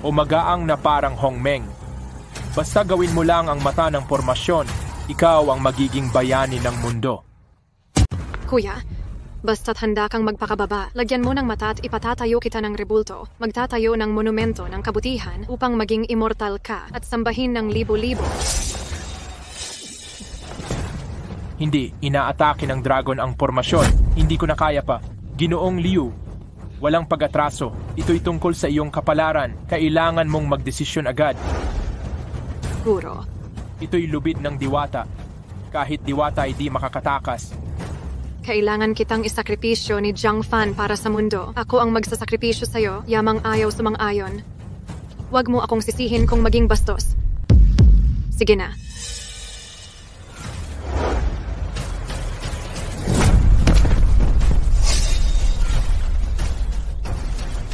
O magaang na parang hongmeng. Basta gawin mo lang ang mata ng pormasyon, ikaw ang magiging bayani ng mundo. Kuya, basta't handa kang magpakababa, lagyan mo ng mata at ipatatayo kita ng rebulto. Magtatayo ng monumento ng kabutihan upang maging immortal ka at sambahin ng libo-libo. Hindi, inaatake ng dragon ang pormasyon. Hindi ko na kaya pa. Ginoong Liu, walang pag-atraso. Ito'y tungkol sa iyong kapalaran. Kailangan mong magdesisyon agad. Guro. Ito'y lubid ng diwata. Kahit diwata ay di makakatakas. Kailangan kitang isakripisyo ni Jiang Fan para sa mundo. Ako ang magsasakripisyo sa'yo, yamang ayaw sumang-ayon. Huwag mo akong sisihin kung maging bastos. Sige na.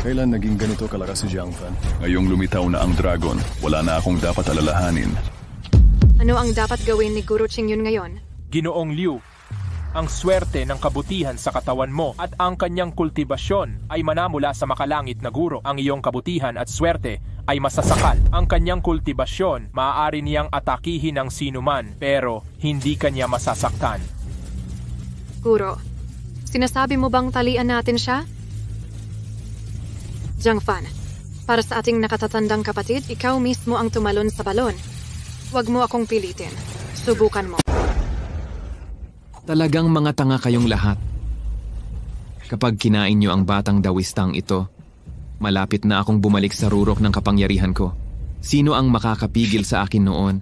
Kailan naging ganito kalakas si Jiang Fan? Ngayong lumitaw na ang dragon, wala na akong dapat alalahanin. Ano ang dapat gawin ni Guru Qingyun ngayon? Ginoong Liu, ang swerte ng kabutihan sa katawan mo at ang kanyang kultibasyon ay manamula sa makalangit na guro. Ang iyong kabutihan at swerte ay masasakal. Ang kanyang kultibasyon, maaari niyang atakihin ng sinuman pero hindi kanya masasaktan. Guro, sinasabi mo bang talian natin siya? Jiang Fan, para sa ating nakatatandang kapatid, ikaw mismo ang tumalon sa balon. Huwag mo akong pilitin. Subukan mo. Talagang mga tanga kayong lahat. Kapag kinain niyo ang batang dawistang ito, malapit na akong bumalik sa rurok ng kapangyarihan ko. Sino ang makakapigil sa akin noon?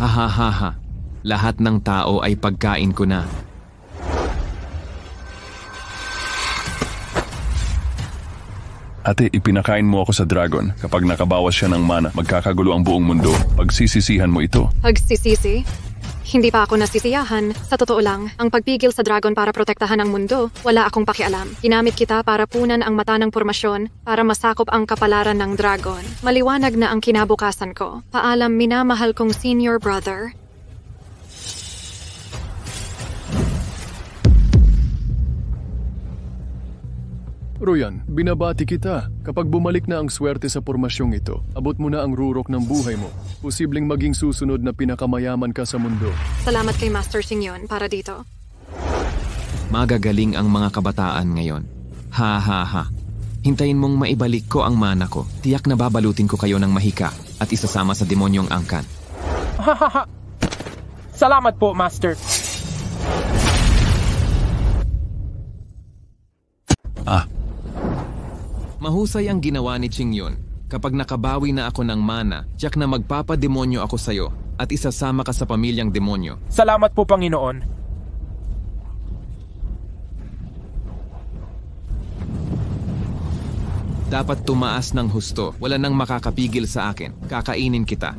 Ha. Lahat ng tao ay pagkain ko na. Ate, ipinakain mo ako sa dragon. Kapag nakabawas siya ng mana, magkakagulo ang buong mundo. Pagsisisihan mo ito. Pagsisisi? Hindi pa ako nasisiyahan. Sa totoo lang, ang pagpigil sa dragon para protektahan ang mundo, wala akong pakialam. Ginamit kita para punan ang mata ng pormasyon para masakop ang kapalaran ng dragon. Maliwanag na ang kinabukasan ko. Paalam, minamahal kong senior brother. Royan, binabati kita. Kapag bumalik na ang swerte sa pormasyong ito, abot mo na ang rurok ng buhay mo. Posibleng maging susunod na pinakamayaman ka sa mundo. Salamat kay Master Qingyun para dito. Magagaling ang mga kabataan ngayon. Ha. Hintayin mong maibalik ko ang mana ko. Tiyak na babalutin ko kayo ng mahika at isasama sa demonyong angkan. Ha. Salamat po, Master. Mahusay ang ginawa ni Qingyun. Kapag nakabawi na ako ng mana, tiyak na magpapademonyo ako sa'yo at isasama ka sa pamilyang demonyo. Salamat po, Panginoon. Dapat tumaas ng husto. Wala nang makakapigil sa akin. Kakainin kita.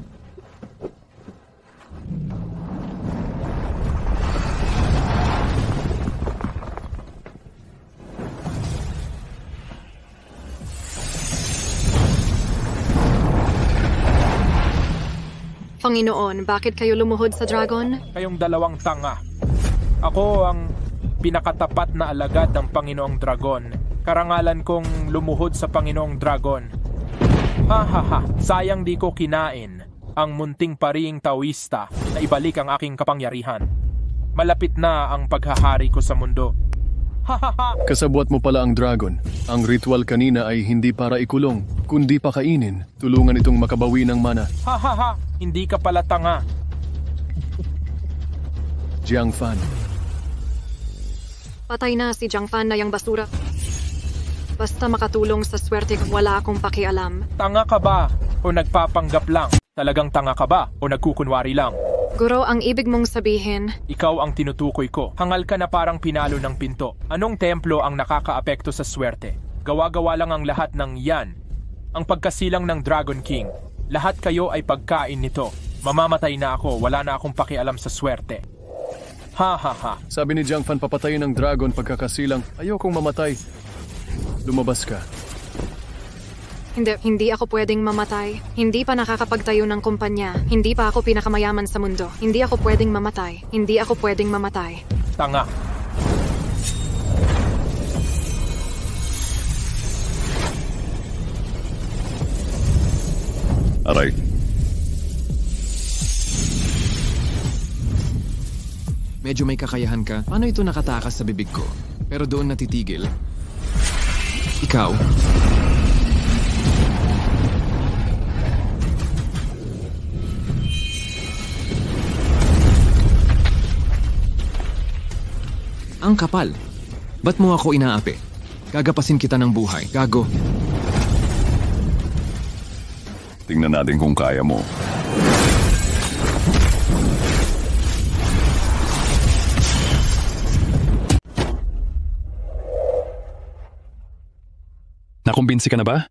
Panginoon, bakit kayo lumuhod sa dragon? Kayong dalawang tanga. Ako ang pinakatapat na alagad ng Panginoong Dragon. Karangalan kong lumuhod sa Panginoong Dragon. Ha. Sayang di ko kinain ang munting pariing tawista na ibalik ang aking kapangyarihan. Malapit na ang paghahari ko sa mundo. Hahaha! Kasabwat mo pala ang dragon. Ang ritual kanina ay hindi para ikulong, kundi pakainin. Tulungan itong makabawi ng mana. Hahaha! Hindi ka pala tanga. Jiang Fan. Patay na si Jiang Fan na yang basura. Basta makatulong sa swerte ko, wala akong pakialam. Tanga ka ba? O nagpapanggap lang? Talagang tanga ka ba? O nagkukunwari lang? Guro, ang ibig mong sabihin, Ikaw ang tinutukoy ko. Hangal ka na parang pinalo ng pinto. Anong templo ang nakakaapekto sa swerte? Gawa-gawa lang ang lahat ng yan. Ang pagkasilang ng Dragon King. Lahat kayo ay pagkain nito. Mamamatay na ako, wala na akong pakialam sa swerte. Ha ha ha. Sabi ni Jiang Fan papatayin ng dragon pagkakasilang. Ayokong mamatay. Lumabas ka. hindi ako pwedeng mamatay. Hindi pa nakakapagtayo ng kumpanya. Hindi pa ako pinakamayaman sa mundo. Hindi ako pwedeng mamatay. Hindi ako pwedeng mamatay. Tanga. Aray. Medyo may kakayahan ka. Paano ito nakatakas sa bibig ko? Pero doon natitigil. Ikaw? Ang kapal. Ba't mo ako inaapi? Gagapasin kita ng buhay. Gago. Tingnan natin kung kaya mo. Nakumbinsi ka na ba?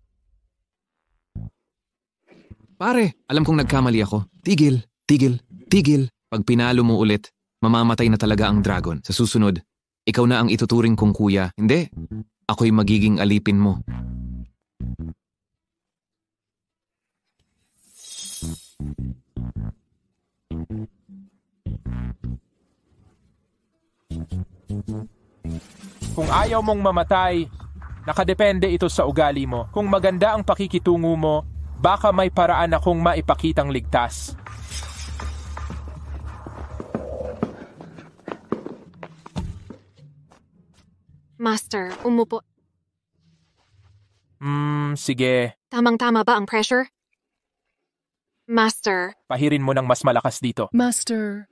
Pare, alam kong nagkamali ako. Tigil, tigil, tigil. Pag pinalo mo ulit, mamamatay na talaga ang dragon. Sa susunod, ikaw na ang ituturing kong kuya. Hindi, ako'y magiging alipin mo. Kung ayaw mong mamatay, nakadepende ito sa ugali mo. Kung maganda ang pakikitungo mo, baka may paraan akong maipakitang ligtas. Master, umupo. Sige. Tamang-tama ba ang pressure? Master. Pahirin mo ng mas malakas dito. Master.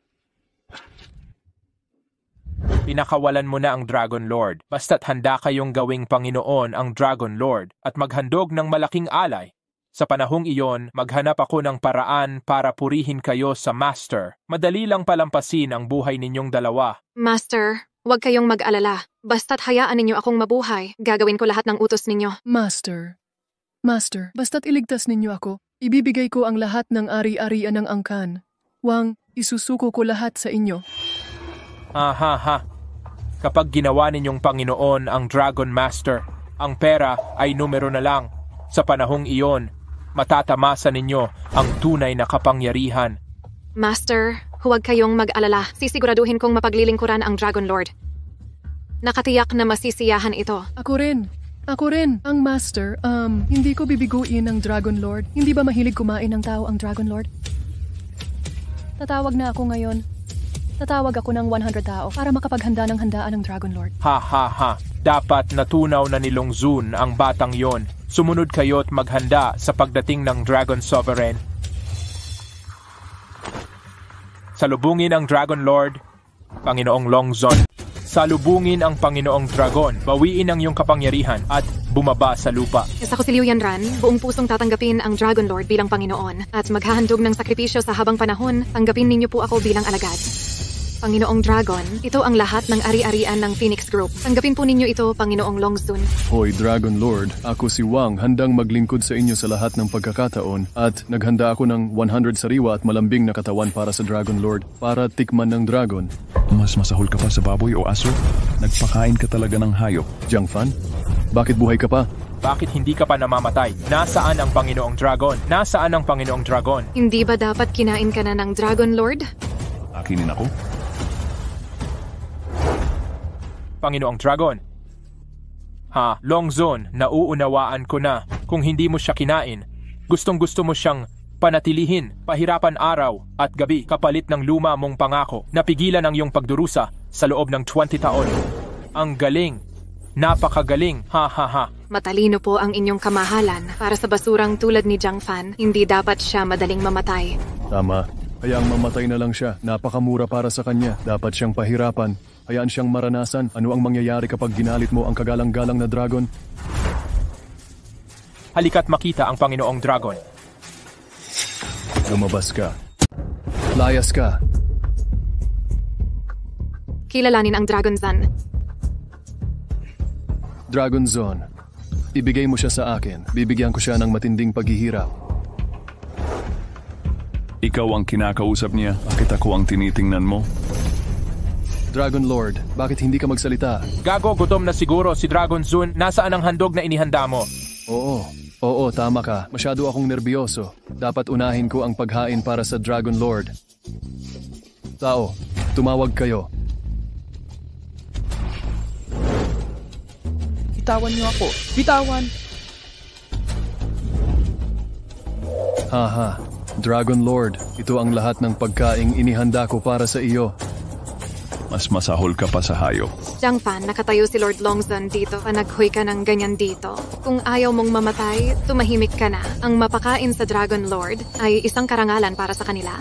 Pinakawalan mo na ang Dragon Lord. Basta't handa kayong gawing Panginoon ang Dragon Lord at maghandog ng malaking alay. Sa panahong iyon, maghanap ako ng paraan para purihin kayo sa Master. Madali lang palampasin ang buhay ninyong dalawa. Master, huwag kayong mag-alala. Basta't hayaan ninyo akong mabuhay. Gagawin ko lahat ng utos ninyo. Master, basta't iligtas ninyo ako. Ibibigay ko ang lahat ng ari-arian ng angkan. Wang, isusuko ko lahat sa inyo. Ha. Kapag ginawa ninyong Panginoon ang Dragon Master, ang pera ay numero na lang. Sa panahong iyon, matatamasa ninyo ang tunay na kapangyarihan. Master, huwag kayong mag-alala. Sisiguraduhin kong mapaglilingkuran ang Dragon Lord. Nakatiyak na masisiyahan ito. Ako rin. Ang Master, hindi ko bibiguin ang Dragon Lord. Hindi ba mahilig kumain ng tao ang Dragon Lord? Tatawag na ako ngayon. Tatawag ako ng 100 tao para makapaghanda ng handaan ng Dragon Lord. Ha. Dapat natunaw na ni Long Zun ang batang yon. Sumunod kayo at maghanda sa pagdating ng Dragon Sovereign. Salubungin ang Dragon Lord, Panginoong Long Zun. Salubungin ang Panginoong Dragon, bawiin ang iyong kapangyarihan at bumaba sa lupa. Ako si Liu Yanran, buong pusong tatanggapin ang Dragon Lord bilang Panginoon at maghahandog ng sakripisyo sa habang panahon, tanggapin ninyo po ako bilang alagad. Panginoong Dragon, ito ang lahat ng ari-arian ng Phoenix Group. Tanggapin po ninyo ito, Panginoong Long Zun. Hoy Dragon Lord, ako si Wang, handang maglingkod sa inyo sa lahat ng pagkakataon at naghanda ako ng 100 sariwa at malambing na katawan para sa Dragon Lord para tikman ng dragon. Mas masahol ka pa sa baboy o aso? Nagpakain ka talaga ng hayop. Jiang Fan, bakit buhay ka pa? Bakit hindi ka pa namamatay? Nasaan ang Panginoong Dragon? Nasaan ang Panginoong Dragon? Hindi ba dapat kinain ka na ng Dragon Lord? Akinin ako? Panginoong Dragon. Long Zun, nauunawaan ko na. Kung hindi mo siya kinain, gustong-gusto mo siyang panatilihin, pahirapan araw at gabi kapalit ng luma mong pangako. Napigilan ang iyong pagdurusa sa loob ng 20 taon. Ang galing. Napakagaling. Ha ha ha. Matalino po ang inyong kamahalan. Para sa basurang tulad ni Jiang Fan, hindi dapat siya madaling mamatay. Tama. Kaya ang mamatay na lang siya. Napakamura para sa kanya. Dapat siyang pahirapan. Hayaan siyang maranasan. Ano ang mangyayari kapag ginalit mo ang kagalang-galang na dragon? Halika't makita ang Panginoong Dragon. Lumabas ka. Layas ka. Kilalanin ang Dragon Zone. Dragon Zone. Ibigay mo siya sa akin. Bibigyan ko siya ng matinding paghihirap. Ikaw ang kinakausap niya. Bakit ako ang tinitingnan mo? Dragon Lord, bakit hindi ka magsalita? Gago, gutom na siguro si Dragon Zone. Nasaan ang handog na inihanda mo? Oo, tama ka. Masyado akong nerbiyoso. Dapat unahin ko ang paghain para sa Dragon Lord. Tao, tumawag kayo. Bitawan niyo ako. Bitawan! Haha, Dragon Lord, ito ang lahat ng pagkaing inihanda ko para sa iyo. Mas masahol ka pa sa hayop. Jiang Fan, nakatayo si Lord Longzon dito. Panaghoy ka ng ganyan dito. Kung ayaw mong mamatay, tumahimik ka na. Ang mapakain sa Dragon Lord ay isang karangalan para sa kanila.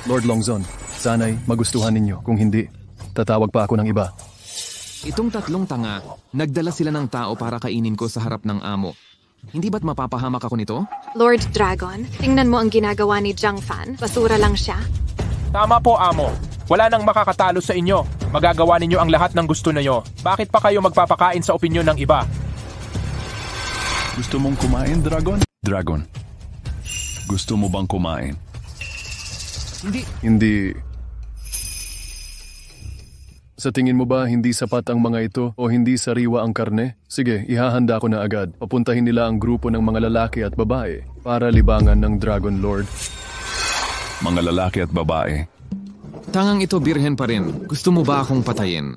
Lord Longzon, sana'y magustuhan ninyo. Kung hindi, tatawag pa ako ng iba. Itong tatlong tanga, nagdala sila ng tao para kainin ko sa harap ng amo. Hindi ba't mapapahamak ako nito? Lord Dragon, tingnan mo ang ginagawa ni Jiang Fan. Basura lang siya. Tama po, amo. Wala nang makakatalo sa inyo. Magagawa ninyo ang lahat ng gusto ninyo. Bakit pa kayo magpapakain sa opinyon ng iba? Gusto mong kumain, Dragon? Dragon, gusto mo bang kumain? Hindi. Sa tingin mo ba hindi sapat ang mga ito o hindi sariwa ang karne? Sige, ihahanda ko na agad. Papuntahin nila ang grupo ng mga lalaki at babae para libangan ng Dragon Lord. Mga lalaki at babae. Tangang ito birhen pa rin. Gusto mo ba akong patayin?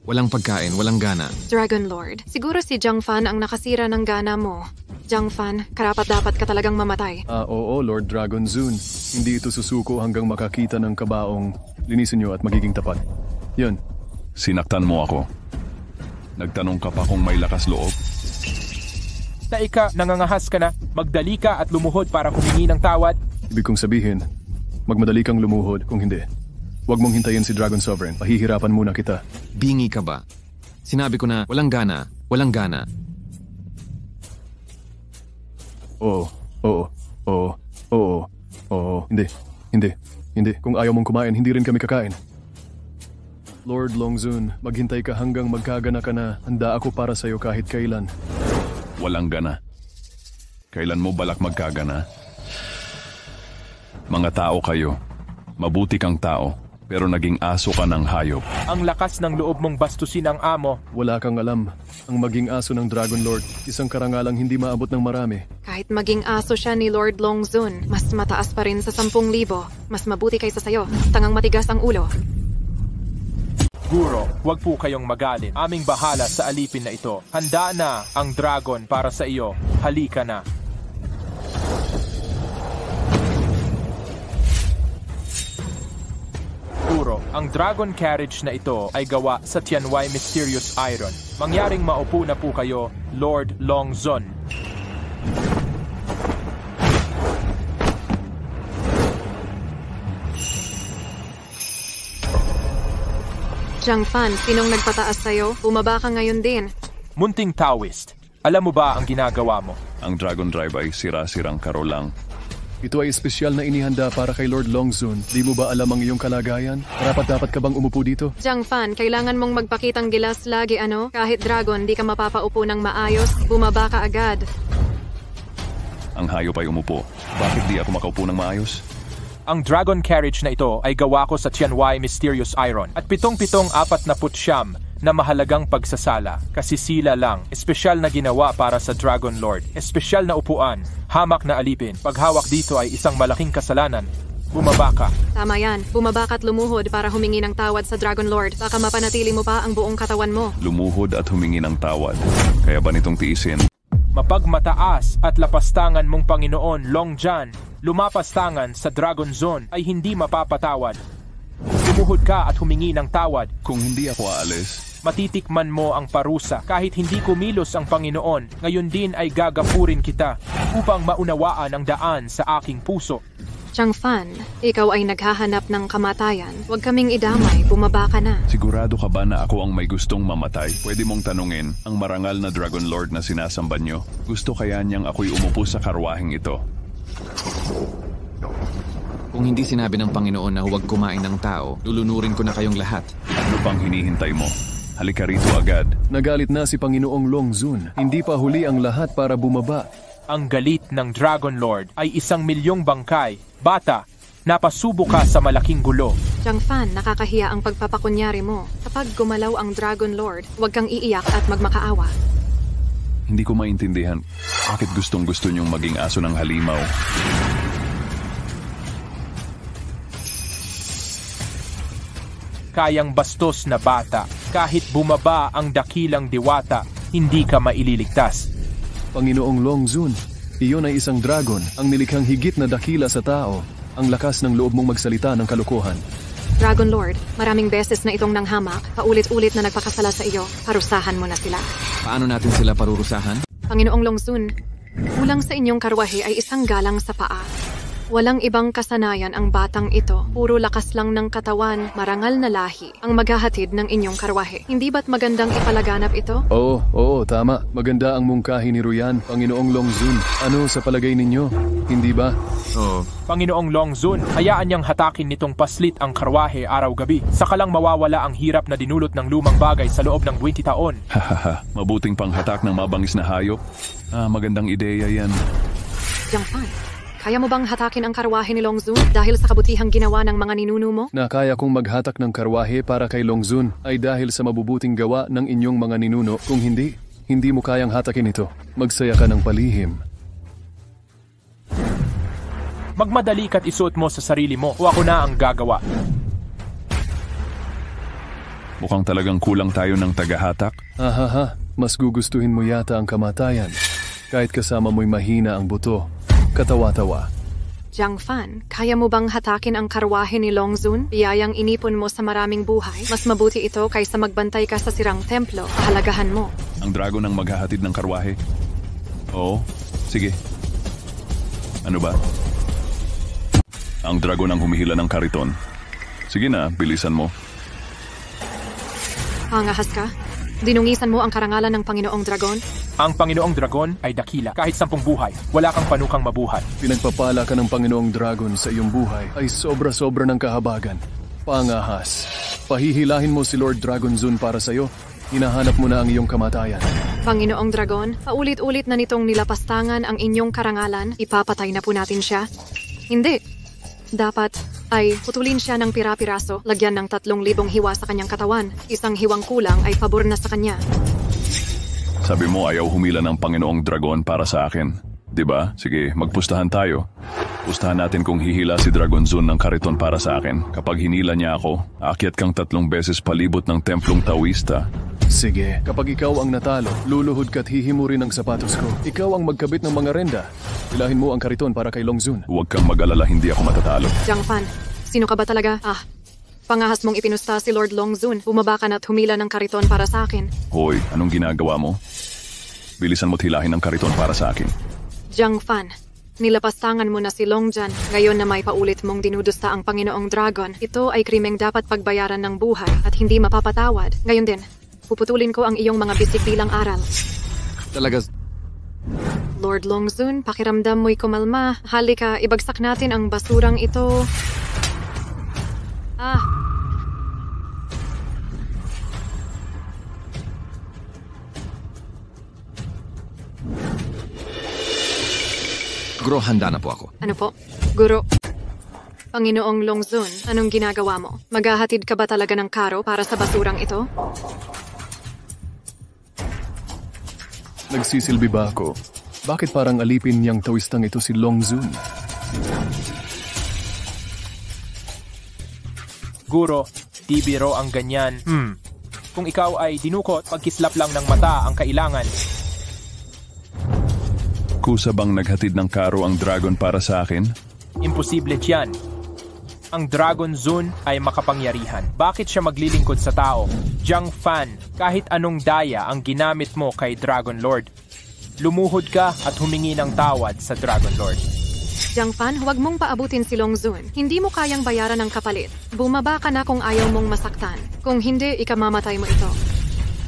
Walang pagkain, walang gana. Dragon Lord, siguro si Jiang Fan ang nakasira ng gana mo. Jiang Fan, karapat-dapat ka talagang mamatay. Oo, Lord Dragon Zone. Hindi ito susuko hanggang makakita ng kabaong. Linisin niyo at magiging tapat. Yun. Sinaktan mo ako. Nagtanong ka pa kung may lakas loob? Taika, nangangahas ka na. Magdali ka at lumuhod para humingi ng tawad. Ibig kong sabihin, magmadali kang lumuhod. Kung hindi, huwag mong hintayin si Dragon Sovereign. Pahihirapan muna kita. Bingi ka ba? Sinabi ko na walang gana, walang gana. Oo. Hindi. Kung ayaw mong kumain, hindi rin kami kakain. Lord Longzun, maghintay ka hanggang magkagana ka na. Handa ako para sa'yo kahit kailan. Walang gana. Kailan mo balak magkagana? Mga tao kayo. Mabuti kang tao, pero naging aso ka ng hayop. Ang lakas ng loob mong bastusin ang amo. Wala kang alam. Ang maging aso ng Dragon Lord, isang karangalang hindi maabot ng marami. Kahit maging aso siya ni Lord Longzun, mas mataas pa rin sa 10,000. Mas mabuti kaysa sayo. Tangang matigas ang ulo. Guro, huwag po kayong magalit. Aming bahala sa alipin na ito. Handa na ang dragon para sa iyo. Halika na. Guro, ang dragon carriage na ito ay gawa sa Tianwai Mysterious Iron. Mangyaring maupo na po kayo, Lord Longzon. Jiang Fan, sinong nagpataas sa'yo? Bumaba ka ngayon din. Munting Taoist, alam mo ba ang ginagawa mo? Ang Dragon Drive ay sira-sirang karo lang. Ito ay espesyal na inihanda para kay Lord Longzun. Di mo ba alam ang iyong kalagayan? Dapat ka bang umupo dito? Jiang Fan, kailangan mong magpakitang gilas lagi ano? Kahit dragon, di ka mapapaupo ng maayos. Bumaba ka agad. Ang hayop ay umupo. Bakit di ako makaupo ng maayos? Ang dragon carriage na ito ay gawa ko sa Tianwai Mysterious Iron at 749 na mahalagang pagsasala. Kasi sila lang, espesyal na ginawa para sa Dragon Lord. Espesyal na upuan, hamak na alipin. Paghawak dito ay isang malaking kasalanan. Bumaba ka. Tama yan. Bumaba ka at lumuhod para humingi ng tawad sa Dragon Lord. Baka mapanatili mo pa ang buong katawan mo. Lumuhod at humingi ng tawad. Kaya ba nitong tiisin? Mapagmataas at lapastangan mong Panginoon, Long John, lumapastangan sa Dragon Zone ay hindi mapapatawad. Lumuhod ka at humingi ng tawad. Kung hindi ako aalis, Matitikman mo ang parusa. Kahit hindi kumilos ang Panginoon, ngayon din ay gagapurin kita upang maunawaan ang daan sa aking puso. Chang Fan, ikaw ay naghahanap ng kamatayan. Huwag kaming idamay, bumaba ka na. sigurado ka ba na ako ang may gustong mamatay? Pwede mong tanungin ang marangal na Dragon Lord na sinasamba nyo. Gusto kaya niyang ako'y umupo sa karwaheng ito? Kung hindi sinabi ng Panginoon na huwag kumain ng tao, lulunurin ko na kayong lahat. Ano pang hinihintay mo? Halika rito agad. Nagalit na si Panginoong Long Zun. Hindi pa huli ang lahat para bumaba. Ang galit ng Dragon Lord ay 1,000,000 bangkay. Bata, napasubo ka sa malaking gulo. Chang Fan, nakakahiya ang pagpapakunyari mo. Kapag gumalaw ang Dragon Lord, huwag kang iiyak at magmakaawa. Hindi ko maintindihan bakit gustong-gusto niyong maging aso ng halimaw. Kayang bastos na bata. Kahit bumaba ang dakilang diwata, hindi ka maililigtas. Panginoong Long Zun, iyon ay isang dragon, ang nilikhang higit na dakila sa tao. Ang lakas ng loob mong magsalita ng kalokohan. Dragon Lord, maraming beses na itong nanghamak, paulit-ulit na nagpakasala sa iyo. Parusahan mo na sila. Paano natin sila parurusahan? Panginoong Longsun, kulang sa inyong karwahe ay isang galang sa paa. Walang ibang kasanayan ang batang ito. Puro lakas lang ng katawan, marangal na lahi ang maghahatid ng inyong karwahe. Hindi ba't magandang ipalaganap ito? Oo, tama. Maganda ang mungkahi ni Ruyan, Panginoong Long Zun. Ano sa palagay ninyo? Hindi ba? Oo. Panginoong Long Zun, hayaan niyang hatakin nitong paslit ang karwahe araw-gabi. Saka lang mawawala ang hirap na dinulot ng lumang bagay sa loob ng 20 taon. Hahaha, mabuting panghatak ng mabangis na hayop. Magandang ideya yan. Jiang Fan, kaya mo bang hatakin ang karwahe ni Long Zun dahil sa kabutihang ginawa ng mga ninuno mo? Na kaya kong maghatak ng karwahe para kay Long Zun ay dahil sa mabubuting gawa ng inyong mga ninuno. Kung hindi mo kayang hatakin ito. Magsaya ka ng palihim. Magmadali ka't isuot mo sa sarili mo o ako na ang gagawa. Mukhang talagang kulang tayo ng tagahatak. Mas gugustuhin mo yata ang kamatayan. Kahit kasama mo'y mahina ang buto. Katawa-tawa. Jiang Fan, kaya mo bang hatakin ang karwahe ni Long Zun? Biyayang inipon mo sa maraming buhay. Mas mabuti ito kaysa magbantay ka sa sirang templo. Pahalagahan mo. Ang dragon ang maghahatid ng karwahe? Oo, sige. Ano ba? Ang dragon ang humihila ng kariton. Sige na, bilisan mo. Angahas ka? Dinungisan mo ang karangalan ng Panginoong Dragon? Ang Panginoong Dragon ay dakila. Kahit 10 buhay, wala kang panukang mabuhat. Pinagpapala ka ng Panginoong Dragon sa iyong buhay ay sobra-sobra ng kahabagan. Pangahas. Pahihilahin mo si Lord Dragon Zun para sa iyo. Hinahanap mo na ang iyong kamatayan. Panginoong Dragon, paulit-ulit na nitong nilapastangan ang inyong karangalan. Ipapatay na po natin siya. Hindi. Dapat ay putulin siya ng pira-piraso, lagyan ng 3,000 hiwa sa kanyang katawan. Isang hiwang kulang ay pabor na sa kanya. Sabi mo ayaw humila ng Panginoong Dragon para sa akin. Diba? Sige, magpustahan tayo. Pustahan natin kung hihila si Dragon Zun ng kariton para sa akin. Kapag hinila niya ako, aakyat kang 3 beses palibot ng templong Taoista. Sige, kapag ikaw ang natalo, luluhod ka't hihimurin ang sapatos ko. Ikaw ang magkabit ng mga renda. Ilahin mo ang kariton para kay Long Zun. Huwag kang mag-alala, hindi ako matatalo. Jiang Fan, sino ka ba talaga? Pangahas mong ipinusta si Lord Long Zun. Bumaba ka na't humila ng kariton para sa akin. Hoy, anong ginagawa mo? Bilisan mo't hilahin ang kariton para sa akin. Jiang Fan, nilapastangan mo na si Long Jan. Ngayon na may paulit mong dinudusta ang Panginoong Dragon. Ito ay krimeng dapat pagbayaran ng buhay at hindi mapapatawad. Ngayon din, puputulin ko ang iyong mga bisig bilang aral. Talaga... Lord Long Zun, pakiramdam mo'y kumalma. Halika, ibagsak natin ang basurang ito. Guro, handa na po ako. Ano po? Guro. Panginoong Long Zun, anong ginagawa mo? Maghahatid ka ba talaga ng karo para sa basurang ito? Nagsisilbi ba ako? Bakit parang alipin niyang Taoistang ito si Long Zun? Guro, di biro ang ganyan. Kung ikaw ay dinukot, pagkislap lang ng mata ang kailangan. Kusa bang naghatid ng karo ang dragon para sa akin? Imposible diyan. Ang Dragon Zone ay makapangyarihan. Bakit siya maglilingkod sa tao? Jiang Fan, kahit anong daya ang ginamit mo kay Dragon Lord, lumuhod ka at humingi ng tawad sa Dragon Lord. Jiang Fan, huwag mong paabutin si Long Zun. Hindi mo kayang bayaran ng kapalit. Bumaba ka na kung ayaw mong masaktan. Kung hindi, ikamamatay mo ito.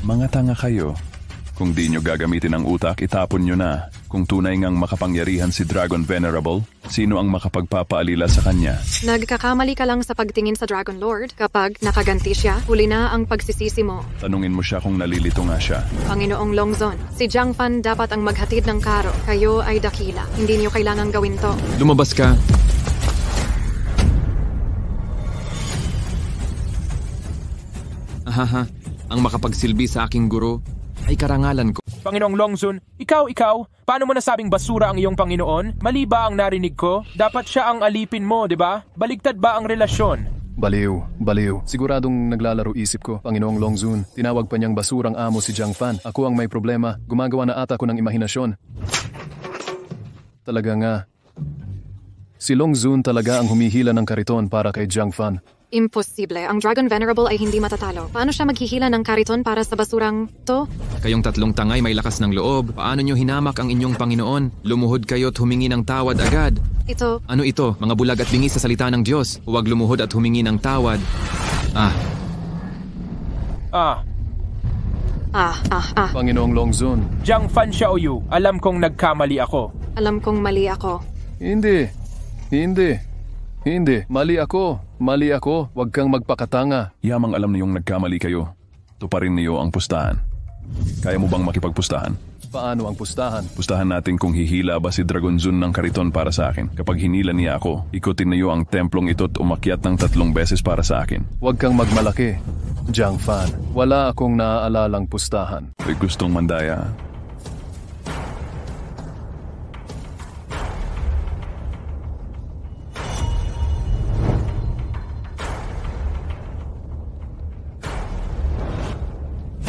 Mga tanga kayo. Kung di nyo gagamitin ang utak, itapon nyo na. Kung tunay ngang makapangyarihan si Dragon Venerable, sino ang makapagpapaalila sa kanya? Nagkakamali ka lang sa pagtingin sa Dragon Lord. Kapag nakaganti siya, huli na ang pagsisisi mo. Tanungin mo siya kung nalilito nga siya. Panginoong Longzon, si Jiang Fan dapat ang maghatid ng karo. Kayo ay dakila. Hindi niyo kailangang gawin to. Lumabas ka. Ahaha, ang makapagsilbi sa aking guro ay karangalan ko. Panginoong Longzun, ikaw, paano mo nasabing basura ang iyong Panginoon? Mali ba ang narinig ko? Dapat siya ang alipin mo, di ba? Baligtad ba ang relasyon? Baliw. Siguradong naglalaro isip ko. Panginoong Longzun, tinawag pa niyang basurang amo si Jiang Fan. Ako ang may problema. Gumagawa na ata ko ng imahinasyon. Talaga nga. Si Longzun talaga ang humihila ng kariton para kay Jiang Fan. Imposible. Ang Dragon Venerable ay hindi matatalo. Paano siya maghihila ng kariton para sa basurang to? Kayong tatlong tangay may lakas ng loob. Paano nyo hinamak ang inyong Panginoon? Lumuhod kayo't humingi ng tawad agad. Ito. Ano ito? Mga bulag at bingi sa salita ng Diyos. Huwag lumuhod at humingi ng tawad. Panginoong Longzun. Jiang Fan Xiaoyu, alam kong nagkamali ako. Alam kong mali ako. Hindi. Mali ako. Huwag kang magpakatanga. Yamang alam niyong nagkamali kayo. Tuparin niyo ang pustahan. Kaya mo bang makipagpustahan? Paano ang pustahan? Pustahan natin kung hihila ba si Dragon Zun ng kariton para sa akin. Kapag hinila niya ako, ikutin niyo ang templong ito at umakyat ng 3 beses para sa akin. Huwag kang magmalaki, Jiang Fan. Wala akong naaalalang pustahan. Ay gustong mandaya.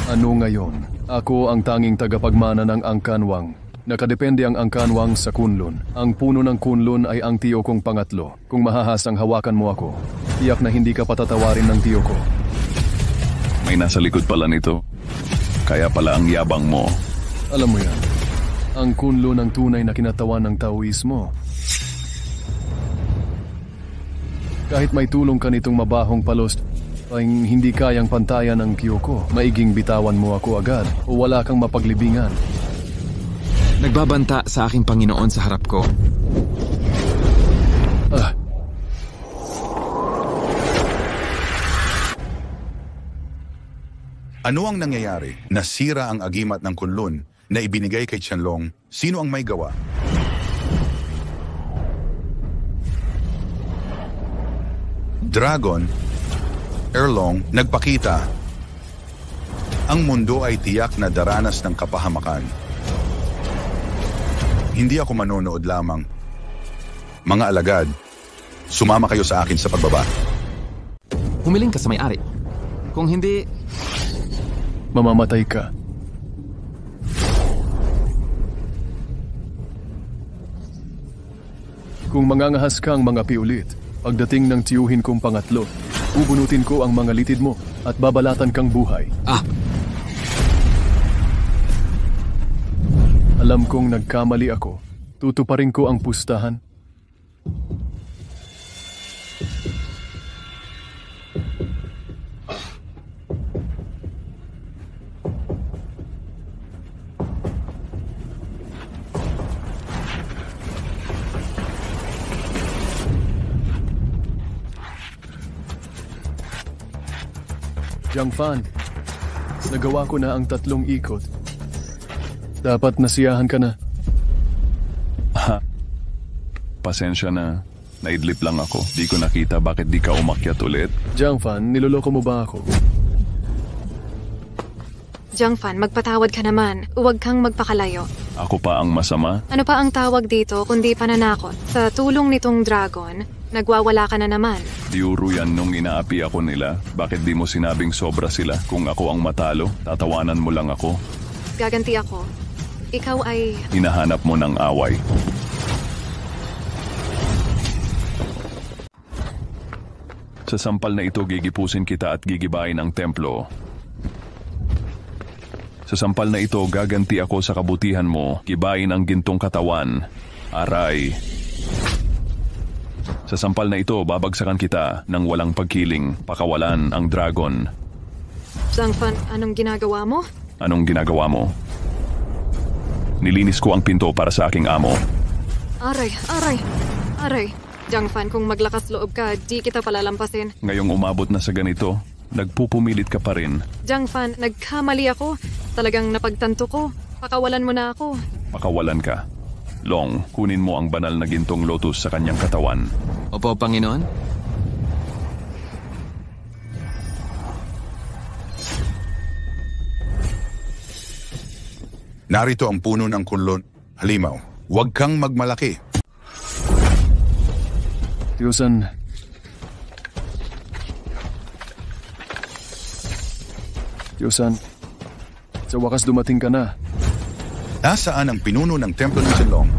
Ano ngayon? Ako ang tanging tagapagmana ng Angkanwang. Nakadepende ang Angkanwang sa Kunlun. Ang puno ng Kunlun ay ang tiyo kong pangatlo. Kung mahahasang hawakan mo ako, tiyak na hindi ka patatawarin ng tiyo ko. May nasa likod pala nito. Kaya pala ang yabang mo. Alam mo yan, ang Kunlun ang tunay na kinatawan ng Taoismo. Kahit may tulong ka nitong mabahong palos, ay hindi kayang pantayan ng Kyoko. Maiging bitawan mo ako agad o wala kang mapaglibingan. Nagbabanta sa aking Panginoon sa harap ko. Ano ang nangyayari? Nasira ang agimat ng Kunlun na ibinigay kay Qianlong. Sino ang may gawa? Dragon Erlong nagpakita. Ang mundo ay tiyak na daranas ng kapahamakan. Hindi ako manonood lamang. Mga alagad, sumama kayo sa akin sa pagbaba. Humiling ka sa may-ari. Kung hindi, mamamatay ka. Kung mangangahas kang mga piulit, pagdating ng tiyuhin kong pangatlo, ubunutin ko ang mga litid mo at babalatan kang buhay. Alam kong nagkamali ako. Tutuparin ko ang pustahan. Jiang Fan, nagawa ko na ang 3 ikot. Dapat nasiyahan ka na. Pasensya na. Naidlip lang ako. Di ko nakita bakit di ka umakyat ulit. Jiang Fan, niloloko mo ba ako? Jiang Fan, magpatawad ka naman. Huwag kang magpakalayo. Ako pa ang masama? Ano pa ang tawag dito kundi pananakot? Sa tulong nitong dragon, nagwawala ka na naman. Diuro yan nung inaapi ako nila. Bakit di mo sinabing sobra sila? Kung ako ang matalo, tatawanan mo lang ako. Gaganti ako. Ikaw ay... Hinahanap mo ng away. Sa sampal na ito gigipusin kita at gigibain ang templo. Sa sampal na ito gaganti ako sa kabutihan mo, gibain ang gintong katawan. Aray. Sa sampal na ito babagsakan kita nang walang pagkiling, pakawalan ang dragon. Zhangfan, anong ginagawa mo? Anong ginagawa mo? Nilinis ko ang pinto para sa aking amo. Aray. Zhangfan, kung maglakas loob ka, di kita palalampasin. Ngayong umabot na sa ganito, nagpupumilit ka pa rin. Zhangfan, nagkamali ako. Talagang napagtanto ko. Pakawalan mo na ako. Pakawalan ka. Long, kunin mo ang banal na gintong lotus sa kanyang katawan. Opo, Panginoon. Narito ang puno ng kunlun. Halimaw, huwag kang magmalaki. Tiyusan, sa wakas dumating ka na. Nasaan ang pinuno ng templo ng Shenlong?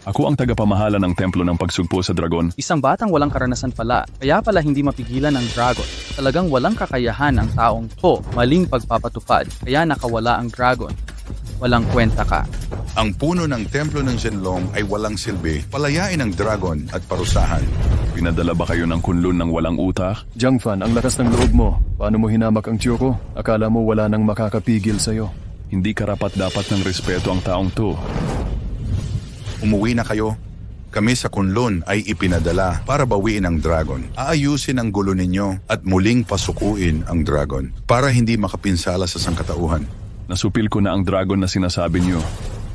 Ako ang tagapamahala ng templo ng pagsugpo sa dragon. Isang batang walang karanasan pala, kaya pala hindi mapigilan ng dragon. Talagang walang kakayahan ng taong to, maling pagpapatupad, kaya nakawala ang dragon. Walang kwenta ka. Ang puno ng templo ng Shenlong ay walang silbi, palayain ang dragon at parusahan. Pinadala ba kayo ng kunlun ng walang utak? Zhangfan, ang lakas ng loob mo. Paano mo hinamak ang tiyo ko? Akala mo wala nang makakapigil sa'yo. Hindi karapat-dapat ng respeto ang taong to. Umuwi na kayo. Kami sa kunlun ay ipinadala para bawiin ang dragon. Aayusin ang gulo ninyo at muling pasukuin ang dragon para hindi makapinsala sa sangkatauhan. Nasupil ko na ang dragon na sinasabi niyo.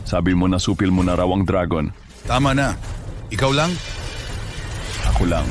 Sabi mo nasupil mo na raw ang dragon. Tama na. Ikaw lang? Ako lang.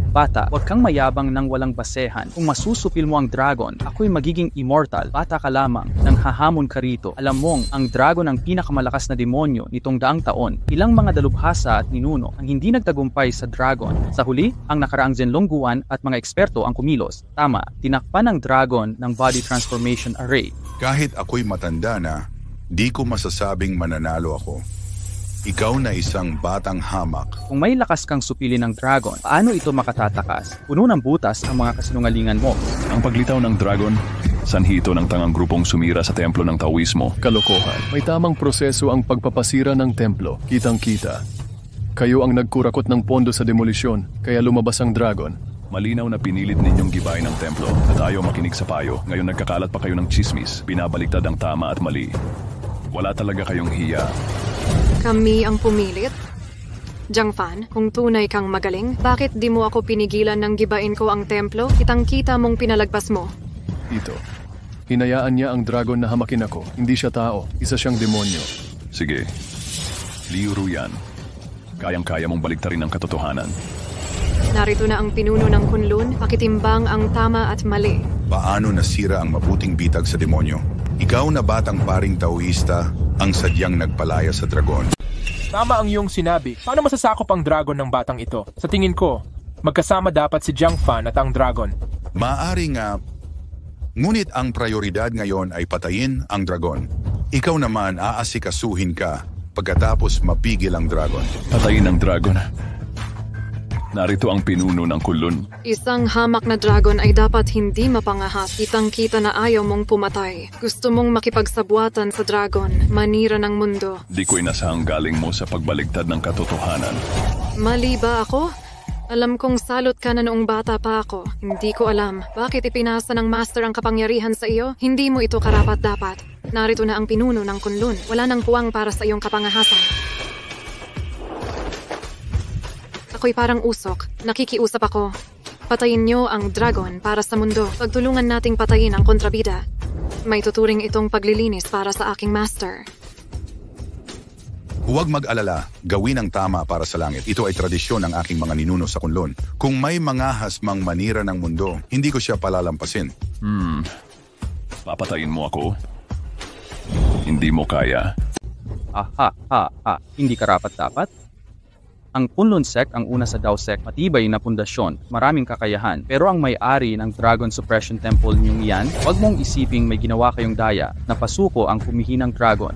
Bata, huwag kang mayabang ng walang basehan. Kung masusupil mo ang dragon, ako'y magiging immortal. Bata ka lamang, nang hahamon ka rito. Alam mong, ang dragon ang pinakamalakas na demonyo nitong daang taon. Ilang mga dalubhasa at ninuno ang hindi nagtagumpay sa dragon. Sa huli, ang nakaraang Zenlongguan at mga eksperto ang kumilos. Tama, tinakpan ng dragon ng body transformation array. Kahit ako'y matanda na, di ko masasabing mananalo ako. Ikaw na isang batang hamak. Kung may lakas kang supilin ng dragon, paano ito makatatakas? Puno ng butas ang mga kasinungalingan mo. Ang paglitaw ng dragon, sanhi ito ng tangang grupong sumira sa templo ng Taoismo. Kalokohan. May tamang proseso ang pagpapasira ng templo. Kitang-kita. Kayo ang nagkurakot ng pondo sa demolisyon, kaya lumabas ang dragon. Malinaw na pinilit ninyong gibain ng templo at ayaw makinig sa payo. Ngayon nagkakalat pa kayo ng chismis. Binabaliktad ang tama at mali. Wala talaga kayong hiya. Kami ang pumilit? Zhangfan, kung tunay kang magaling, bakit di mo ako pinigilan nang gibain ko ang templo? Kitang-kita mong pinalagpas mo. Ito. Hinayaan niya ang dragon na hamakin ako. Hindi siya tao. Isa siyang demonyo. Sige. Liu Ruyan. Kayang-kaya mong baliktarin ang katotohanan. Narito na ang pinuno ng kunlun, pakitimbang ang tama at mali. Paano nasira ang mabuting bitag sa demonyo? Ikaw na batang paring Taoista ang sadyang nagpalaya sa dragon. Tama ang iyong sinabi. Paano masasakop ang dragon ng batang ito? Sa tingin ko, magkasama dapat si Zhangfan at ang dragon. Maaari nga, ngunit ang prioridad ngayon ay patayin ang dragon. Ikaw naman aasikasuhin ka pagkatapos mapigil ang dragon. Patayin ang dragon. Narito ang pinuno ng kulun. Isang hamak na dragon ay dapat hindi mapangahas. Kitang-kita na ayaw mong pumatay. Gusto mong makipagsabwatan sa dragon, manira ng mundo. Di ko inasahang galing mo sa pagbaligtad ng katotohanan. Mali ba ako? Alam kong salot ka na noong bata pa ako. Hindi ko alam. Bakit ipinasa ng master ang kapangyarihan sa iyo? Hindi mo ito karapat-dapat. Narito na ang pinuno ng kunlun. Wala nang puwang para sa iyong kapangahasan. Ako'y parang usok. Nakikiusap ako. Patayin niyo ang dragon para sa mundo. Pagtulungan nating patayin ang kontrabida. May tuturing itong paglilinis para sa aking master. Huwag mag-alala. Gawin ang tama para sa langit. Ito ay tradisyon ng aking mga ninuno sa kunlun. Kung may mga hasmang manira ng mundo, hindi ko siya palalampasin. Papatayin mo ako? Hindi mo kaya. Hindi karapat-dapat? Ang Kunlun Sect ang una sa Dao Sect, matibay na pundasyon, maraming kakayahan. Pero ang may-ari ng Dragon Suppression Temple niyong iyan, huwag mong isiping may ginawa kayong daya na pasuko ang kumihinang dragon.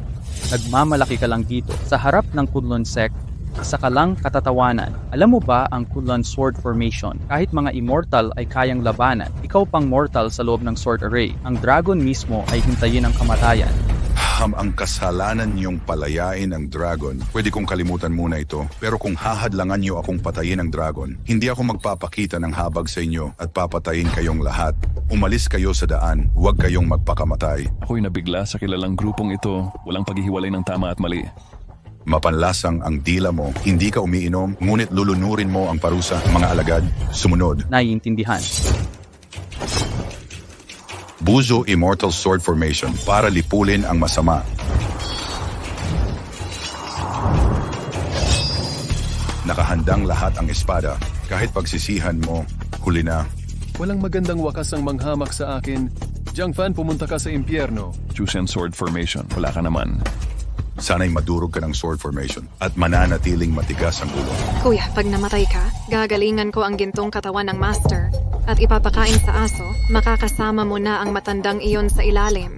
Nagmamalaki ka lang dito. Sa harap ng Kunlun Sect, Isa ka lang katatawanan. Alam mo ba ang Kunlun Sword Formation? Kahit mga immortal ay kayang labanan. Ikaw pang mortal sa loob ng sword array. Ang dragon mismo ay hintayin ang kamatayan. Ang kasalanan niyong palayain ang dragon, pwede kong kalimutan muna ito. Pero kung hahadlangan niyo akong patayin ang dragon, hindi ako magpapakita ng habag sa inyo at papatayin kayong lahat. Umalis kayo sa daan, huwag kayong magpakamatay. Ako'y nabigla sa kilalang grupong ito. Walang paghihiwalay ng tama at mali. Mapanlasang ang dila mo, hindi ka umiinom, ngunit lulunurin mo ang parusa. Mga alagad, sumunod. Naiintindihan. Buzo Immortal Sword Formation para lipulin ang masama. Nakahandang lahat ang espada. Kahit pagsisihan mo, huli na. Walang magandang wakas ang manghamak sa akin. Jiang Fan, pumunta ka sa impyerno. Chusen Sword Formation. Wala ka naman. Sana'y madurog ka ng sword formation at mananatiling matigas ang ulo. Kuya, pag namatay ka, gagalingan ko ang gintong katawan ng master at ipapakain sa aso, makakasama mo na ang matandang iyon sa ilalim.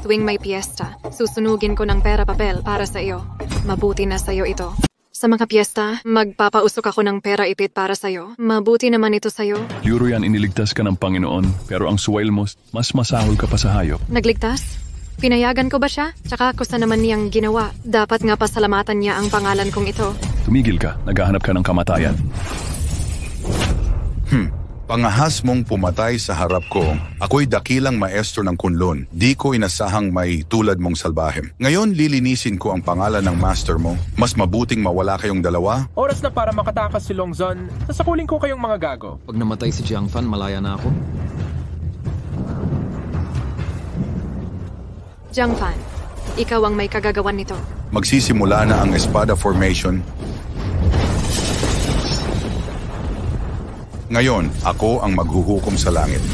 Tuwing may piyesta, susunugin ko ng pera-papel para sa iyo. Mabuti na sa iyo ito. Sa mga piyesta, magpapausok ako ng pera ipit para sa iyo. Mabuti naman ito sa iyo. Liu Ruyan, iniligtas ka ng Panginoon, pero ang suwail mo, mas masahol ka pa sa hayop. Nagligtas? Pinayagan ko ba siya? Tsaka kusa naman niyang ginawa. Dapat nga pasalamatan niya ang pangalan kong ito. Tumigil ka. Naghahanap ka ng kamatayan. Pangahas mong pumatay sa harap ko. Ako'y dakilang maestro ng Kunlun. Di ko inasahang may tulad mong salbahe. Ngayon, lilinisin ko ang pangalan ng master mo. Mas mabuting mawala kayong dalawa. Oras na para makatakas si Long Zon. Sasakulin ko kayong mga gago. Pag namatay si Jiang Fan, malaya na ako. Jiang Fan, ikaw ang may kagagawan nito. Magsisimula na ang Espada Formation. Ngayon, ako ang maghuhukom sa langit.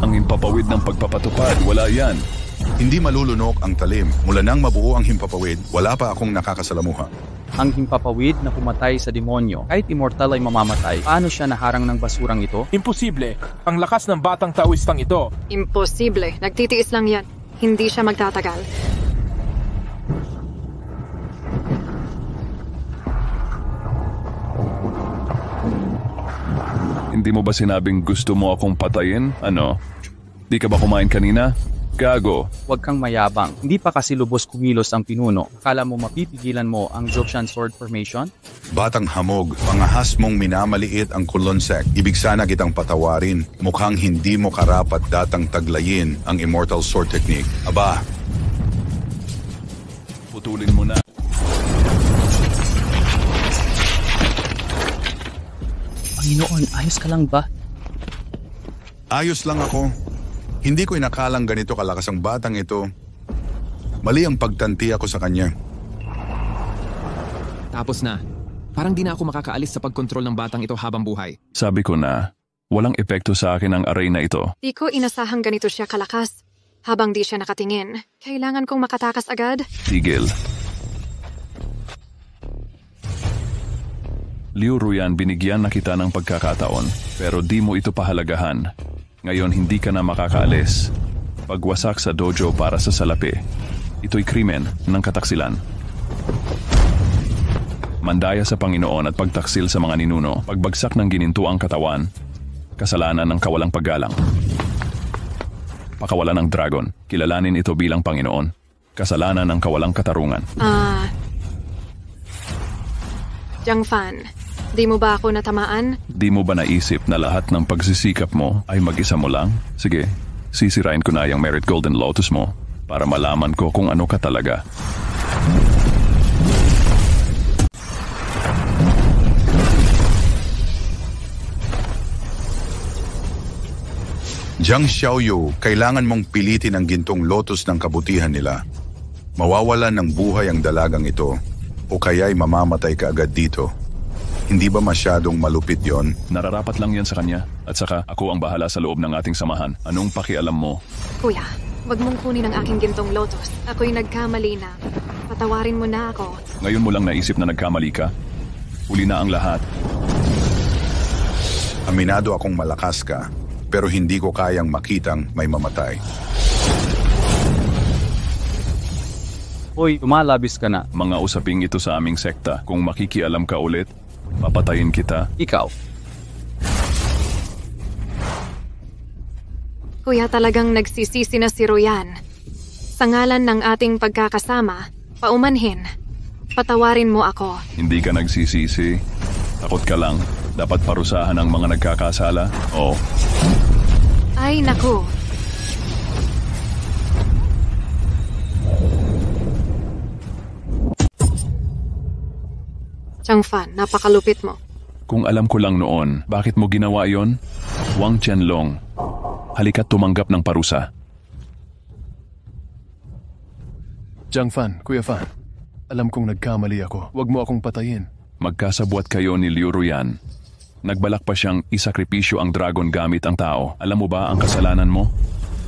Ang himpapawid ng pagpapatupad, wala yan. Hindi malulunok ang talim. Mula nang mabuo ang himpapawid, wala pa akong nakakasalamuha. Ang himpapawid na pumatay sa demonyo, kahit immortal ay mamamatay, paano siya naharang ng basurang ito? Imposible. Ang lakas ng batang taoistang ito. Imposible. Nagtitiis lang yan. Hindi siya magtatagal. Hindi mo ba sinabing gusto mo akong patayin? Ano? Di ka ba kumain kanina? Gago. Huwag kang mayabang. Hindi pa kasi lubos kumilos ang pinuno. Akala mo mapipigilan mo ang Zhoushan Sword Formation? Batang hamog, pangahas mong minamaliit ang Kunlun Sect. Ibig sana kitang patawarin. Mukhang hindi mo karapat datang taglayin ang Immortal Sword Technique. Aba, putulin mo na. Panginoon, ayos ka lang ba? ayos lang ako. Hindi ko inakalang ganito kalakas ang batang ito. Mali ang pagtanti ako sa kanya. Tapos na. Parang di na ako makakaalis sa pagkontrol ng batang ito habang buhay. Sabi ko na, walang epekto sa akin ang array na ito. Di ko inasahang ganito siya kalakas. Habang di siya nakatingin, kailangan kong makatakas agad. Tigil. Liu Ruyan, binigyan na kita ng pagkakataon, pero di mo ito pahalagahan. Ngayon hindi ka na makakaalis. Pagwasak sa dojo para sa salapi. Ito'y krimen ng kataksilan. Mandaya sa Panginoon at pagtaksil sa mga ninuno. Pagbagsak ng ginintuang katawan. Kasalanan ng kawalang paggalang. Pakawalan ng dragon. Kilalanin ito bilang Panginoon. Kasalanan ng kawalang katarungan. Jiang Fan, di mo ba ako natamaan? Di mo ba naisip na lahat ng pagsisikap mo ay mag-isa mo lang? Sige, sisirain ko na yung Merit Golden Lotus mo para malaman ko kung ano ka talaga. Jiang Xiaoyu, kailangan mong pilitin ang gintong lotus ng kabutihan nila. Mawawalan ng buhay ang dalagang ito o kaya'y mamamatay ka agad dito. Hindi ba masyadong malupit yon? Nararapat lang yan sa kanya. At saka ako ang bahala sa loob ng ating samahan. Anong pakialam mo? Kuya, wag mong kunin ang aking gintong lotus. Ako'y nagkamali na. Patawarin mo na ako. Ngayon mo lang naisip na nagkamali ka? Huli na ang lahat. Aminado akong malakas ka, pero hindi ko kayang makitang may mamatay. Hoy, tumalabis ka na. Mga usaping ito sa aming sekta. Kung makikialam ka ulit, papatayin kita. Ikaw. Kuya, talagang nagsisisi na si Royan. Sa ngalan ng ating pagkakasama, paumanhin. Patawarin mo ako. Hindi ka nagsisisi. Takot ka lang. Dapat parusahan ang mga nagkakasala. Oo. Ay, naku. Changfan, napakalupit mo. Kung alam ko lang noon, bakit mo ginawa yon? Wang Qianlong, halika't tumanggap ng parusa. Jiang Fan, Kuya Fan, alam kong nagkamali ako. Huwag mo akong patayin. Magkasabwat kayo ni Liu Ruyan. Nagbalak pa siyang isakripisyo ang dragon gamit ang tao. Alam mo ba ang kasalanan mo?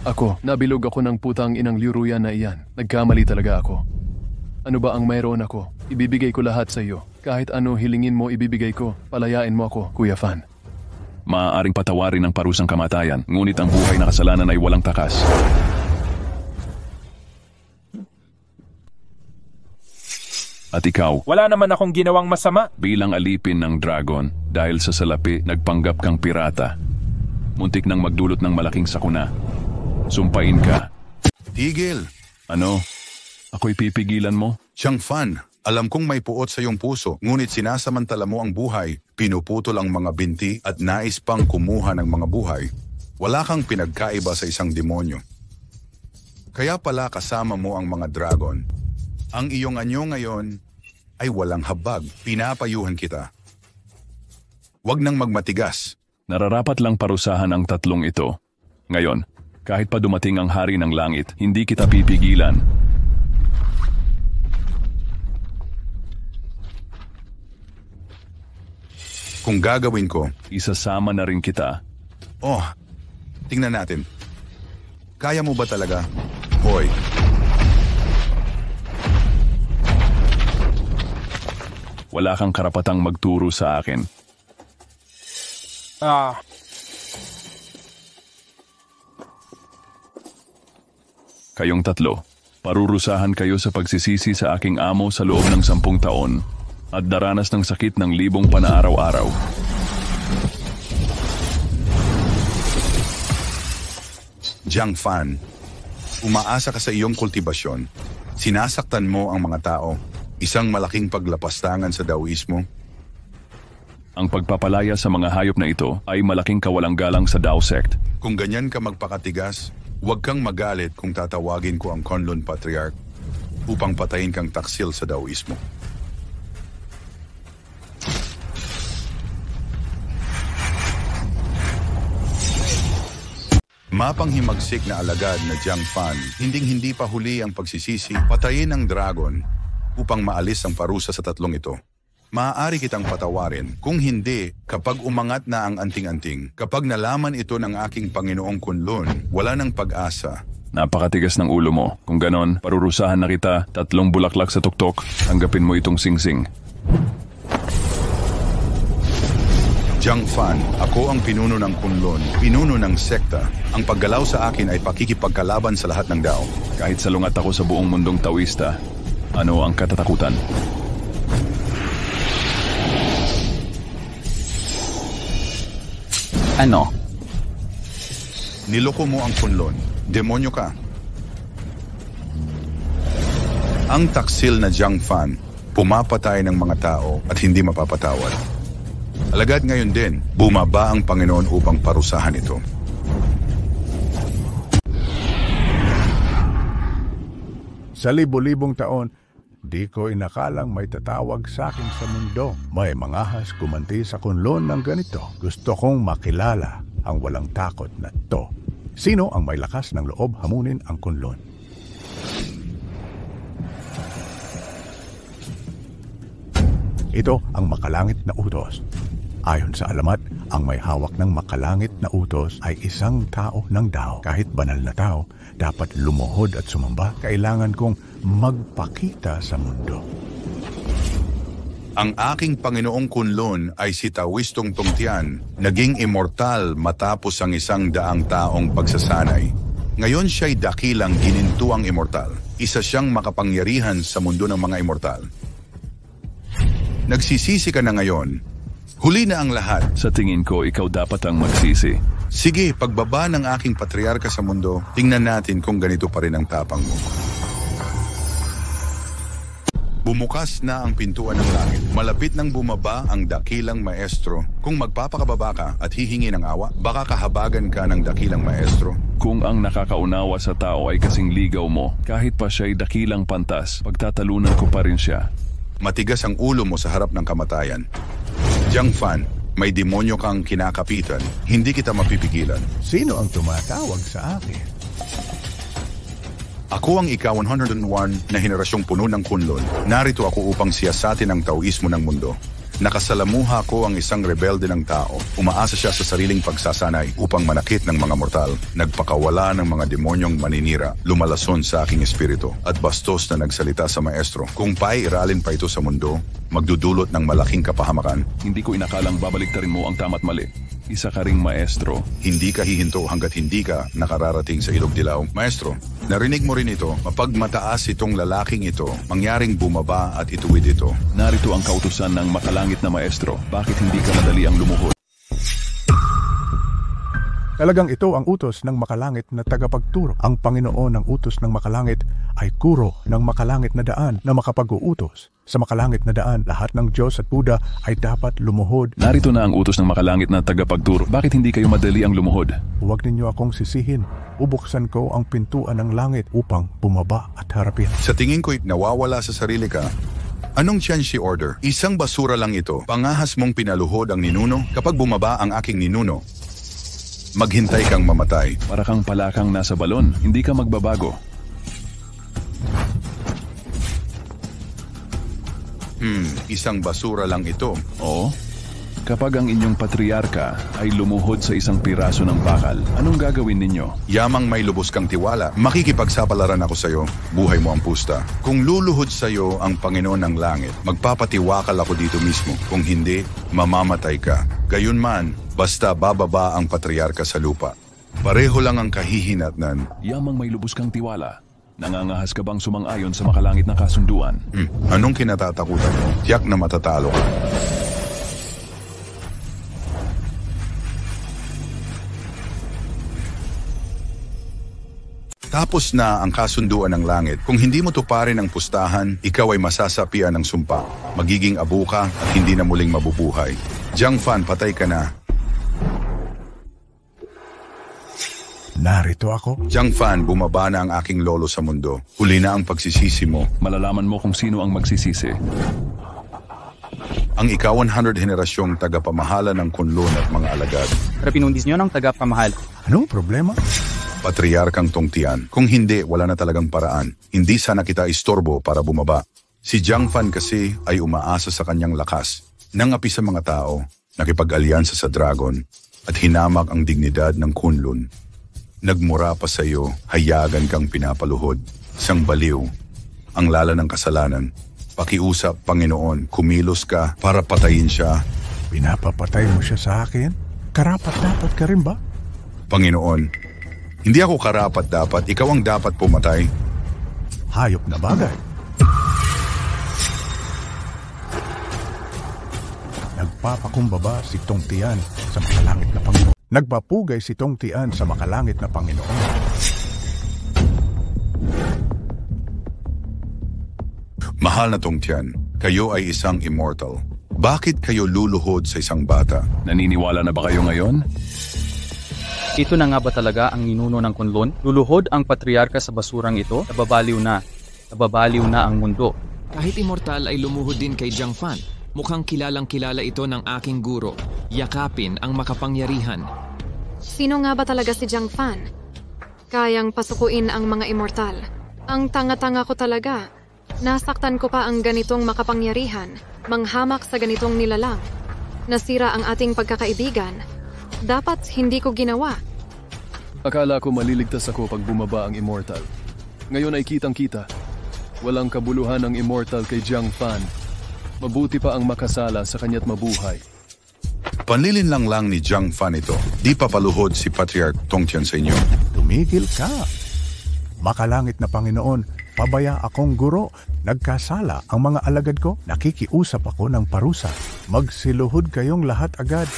Ako, nabilog ako ng putang inang Liu Ruyan na iyan. Nagkamali talaga ako. Ano ba ang mayroon ako? Ibibigay ko lahat sa iyo. Kahit ano hilingin mo, ibibigay ko. Palayain mo ako, Kuya Fan. Maaaring patawarin ng parusang kamatayan, ngunit ang buhay na kasalanan ay walang takas. At ikaw? Wala naman akong ginawang masama. Bilang alipin ng dragon, dahil sa salapi, nagpanggap kang pirata. Muntik nang magdulot ng malaking sakuna. Sumpain ka. Tigil! Ano? Ako'y pipigilan mo? Jiang Fan, alam kong may puot sa iyong puso, ngunit sinasamantala mo ang buhay, pinuputol ang mga binti at nais pang kumuha ng mga buhay. Wala kang pinagkaiba sa isang demonyo. Kaya pala kasama mo ang mga dragon. Ang iyong anyo ngayon ay walang habag. Pinapayuhan kita. Huwag nang magmatigas. Nararapat lang parusahan ang tatlong ito. Ngayon, kahit pa dumating ang hari ng langit, hindi kita pipigilan. Kung gagawin ko, isasama na rin kita. Oh, tingnan natin. Kaya mo ba talaga? Hoy. Wala kang karapatang magturo sa akin. Kayong tatlo, parurusahan kayo sa pagsisisi sa aking amo sa loob ng 10 taon at daranas ng sakit ng 1,000 panaaraw-araw. Jiang Fan, umaasa ka sa iyong kultibasyon. Sinasaktan mo ang mga tao. Isang malaking paglapastangan sa Daoismo. Ang pagpapalaya sa mga hayop na ito ay malaking kawalang galang sa Dao Sect. Kung ganyan ka magpakatigas, huwag kang magalit kung tatawagin ko ang Kunlun Patriarch upang patayin kang taksil sa Daoismo. Mapanghimagsik na alagad na Jiang Fan, hinding-hindi pa huli ang pagsisisi, patayin ang dragon upang maalis ang parusa sa tatlong ito. Maaari kitang patawarin. Kung hindi, kapag umangat na ang anting-anting, kapag nalaman ito ng aking Panginoong Kunlun, wala nang pag-asa. Napakatigas ng ulo mo. Kung ganon, parurusahan na kita, 3 bulaklak sa tuktok, tanggapin mo itong singsing. Jiang Fan, ako ang pinuno ng Kunlun, pinuno ng sekta. Ang paggalaw sa akin ay pakikipagkalaban sa lahat ng Dao. Kahit salungat ako sa buong mundong Taoista, ano ang katatakutan? Ano? Niloko mo ang Kunlun. Demonyo ka. Ang taksil na Jiang Fan, pumapatay ng mga tao at hindi mapapatawad. Alagad ngayon din, bumaba ang Panginoon upang parusahan ito. Sa libo-libong taon, di ko inakalang may tatawag sa akin sa mundo. May mangahas kumanti sa Kunlun ng ganito. Gusto kong makilala ang walang takot na to. Sino ang may lakas ng loob hamunin ang Kunlun? Ito ang makalangit na utos. Ayon sa alamat, ang may hawak ng makalangit na utos ay isang tao ng Dao. Kahit banal na tao, dapat lumuhod at sumamba. Kailangan kong magpakita sa mundo. Ang aking Panginoong Kunlun ay si Taoistong Tongtian, naging immortal matapos ang 100 taong pagsasanay. Ngayon siya'y dakilang ginintuang immortal. Isa siyang makapangyarihan sa mundo ng mga immortal. Nagsisisi ka na ngayon. Huli na ang lahat. Sa tingin ko, ikaw dapat ang magsisi. Sige, pagbaba ng aking patriarka sa mundo, tingnan natin kung ganito pa rin ang tapang mo. Bumukas na ang pintuan ng langit. Malapit nang bumaba ang dakilang maestro. Kung magpapakababa ka at hihingi ng awa, baka kahabagan ka ng dakilang maestro. Kung ang nakakaunawa sa tao ay kasing ligaw mo, kahit pa siya'y dakilang pantas, pagtatalunan ko pa rin siya. Matigas ang ulo mo sa harap ng kamatayan. Jiang Fan, may demonyo kang kinakapitan. Hindi kita mapipigilan. Sino ang tumatawag sa akin? Ako ang ika-101 na henerasyong puno ng Kunlun. Narito ako upang siyasatin ang taoismo ng mundo. Nakasalamuha ko ang isang rebelde ng tao. Umaasa siya sa sariling pagsasanay upang manakit ng mga mortal. Nagpakawala ng mga demonyong maninira, lumalason sa aking espiritu, at bastos na nagsalita sa maestro. Kung paiiralin pa ito sa mundo, magdudulot ng malaking kapahamakan. Hindi ko inakalang babaliktarin mo ang tama't mali. Isa ka ring maestro. Hindi ka hihinto hanggat hindi ka nakararating sa ilog dilaw. Maestro, narinig mo rin ito. Mapagmataas itong lalaking ito, mangyaring bumaba at ituwid ito. Narito ang kautusan ng makalangit na maestro. Bakit hindi ka madali ang lumuhod? Talagang ito ang utos ng makalangit na tagapagturo. Ang Panginoon ng utos ng makalangit ay guro ng makalangit na daan na makapag-uutos. Sa makalangit na daan, lahat ng Diyos at Buddha ay dapat lumuhod. Narito na ang utos ng makalangit na tagapagturo. Bakit hindi kayo madali ang lumuhod? Huwag ninyo akong sisihin. Bubuksan ko ang pintuan ng langit upang bumaba at harapin. Sa tingin ko'y nawawala sa sarili ka. Anong Tianxi order? Isang basura lang ito. Pangahas mong pinaluhod ang ninuno. Kapag bumaba ang aking ninuno, maghintay kang mamatay. Para kang palakang nasa balon, hindi ka magbabago. Isang basura lang ito. Oo. Kapag ang inyong patriarka ay lumuhod sa isang piraso ng bakal, anong gagawin ninyo? Yamang may lubos kang tiwala, makikipagsapalaran ako sa iyo. Buhay mo ang pusta. Kung luluhod sa iyo ang Panginoon ng langit, magpapatiwakal ako dito mismo. Kung hindi, mamamatay ka. Gayunman, basta bababa ang patriarka sa lupa. Pareho lang ang kahihinatnan. Yamang may lubos kang tiwala. Nangangahas ka bang sumang-ayon sa makalangit na kasunduan? Anong kinatatakutan mo? Tiyak na matatalo ka. Tapos na ang kasunduan ng langit. Kung hindi mo tuparin ang pustahan, ikaw ay masasapian ng sumpa. Magiging abo ka at hindi na muling mabubuhay. Jiang Fan, patay ka na. Narito ako. Jiang Fan, bumaba na ang aking lolo sa mundo. Huli na ang pagsisisi mo. Malalaman mo kung sino ang magsisisi. Ang ika-100 henerasyong tagapamahala ng Kunlun at mga alagad. Pero pinundis nyo ng tagapamahal. Anong problema? Patriarkang Tongtian. Kung hindi, wala na talagang paraan. Hindi sana kita istorbo para bumaba. Si Jiang Fan kasi ay umaasa sa kanyang lakas. Nangapi sa mga tao, nakipag-alyansa sa dragon, at hinamak ang dignidad ng Kunlun. Nagmura pa sa iyo, hayagan kang pinapaluhod. Sang baliw, ang lala ng kasalanan. Pakiusap, Panginoon, kumilos ka para patayin siya. Pinapapatay mo siya sa akin? Karapat-dapat ka rin ba? Panginoon, hindi ako karapat-dapat, ikaw ang dapat pumatay. Hayop na bagay. Nagpapakumbaba si Tongtian sa makalangit na Panginoon. Nagpapugay si Tongtian sa makalangit na Panginoon. Mahal na Tongtian, kayo ay isang immortal. Bakit kayo luluhod sa isang bata? Naniniwala na ba kayo ngayon? Ito na nga ba talaga ang ninuno ng Kunlun? Luluhod ang patriarka sa basurang ito? Nababaliw na. Nababaliw na ang mundo. Kahit immortal ay lumuhod din kay Jiang Fan. Mukhang kilalang kilala ito ng aking guro. Yakapin ang makapangyarihan. Sino nga ba talaga si Jiang Fan? Kayang pasukuin ang mga immortal. Ang tanga-tanga ko talaga. Nasaktan ko pa ang ganitong makapangyarihan. Manghamak sa ganitong nilalang. Nasira ang ating pagkakaibigan. Dapat hindi ko ginawa. Akala ko maliligtas ako pag bumaba ang immortal. Ngayon ay kitang-kita. Walang kabuluhan ang immortal kay Jiang Fan. Mabuti pa ang makasala sa kanya't mabuhay. Panlilin lang ni Jiang Fan ito. Di pa paluhod si Patriarch Tongtian sa inyo. Tumigil ka. Makalangit na Panginoon, Pabaya akong guro. Nagkasala ang mga alagad ko. Nakikiusap ako ng parusa. Magsiluhod kayong lahat agad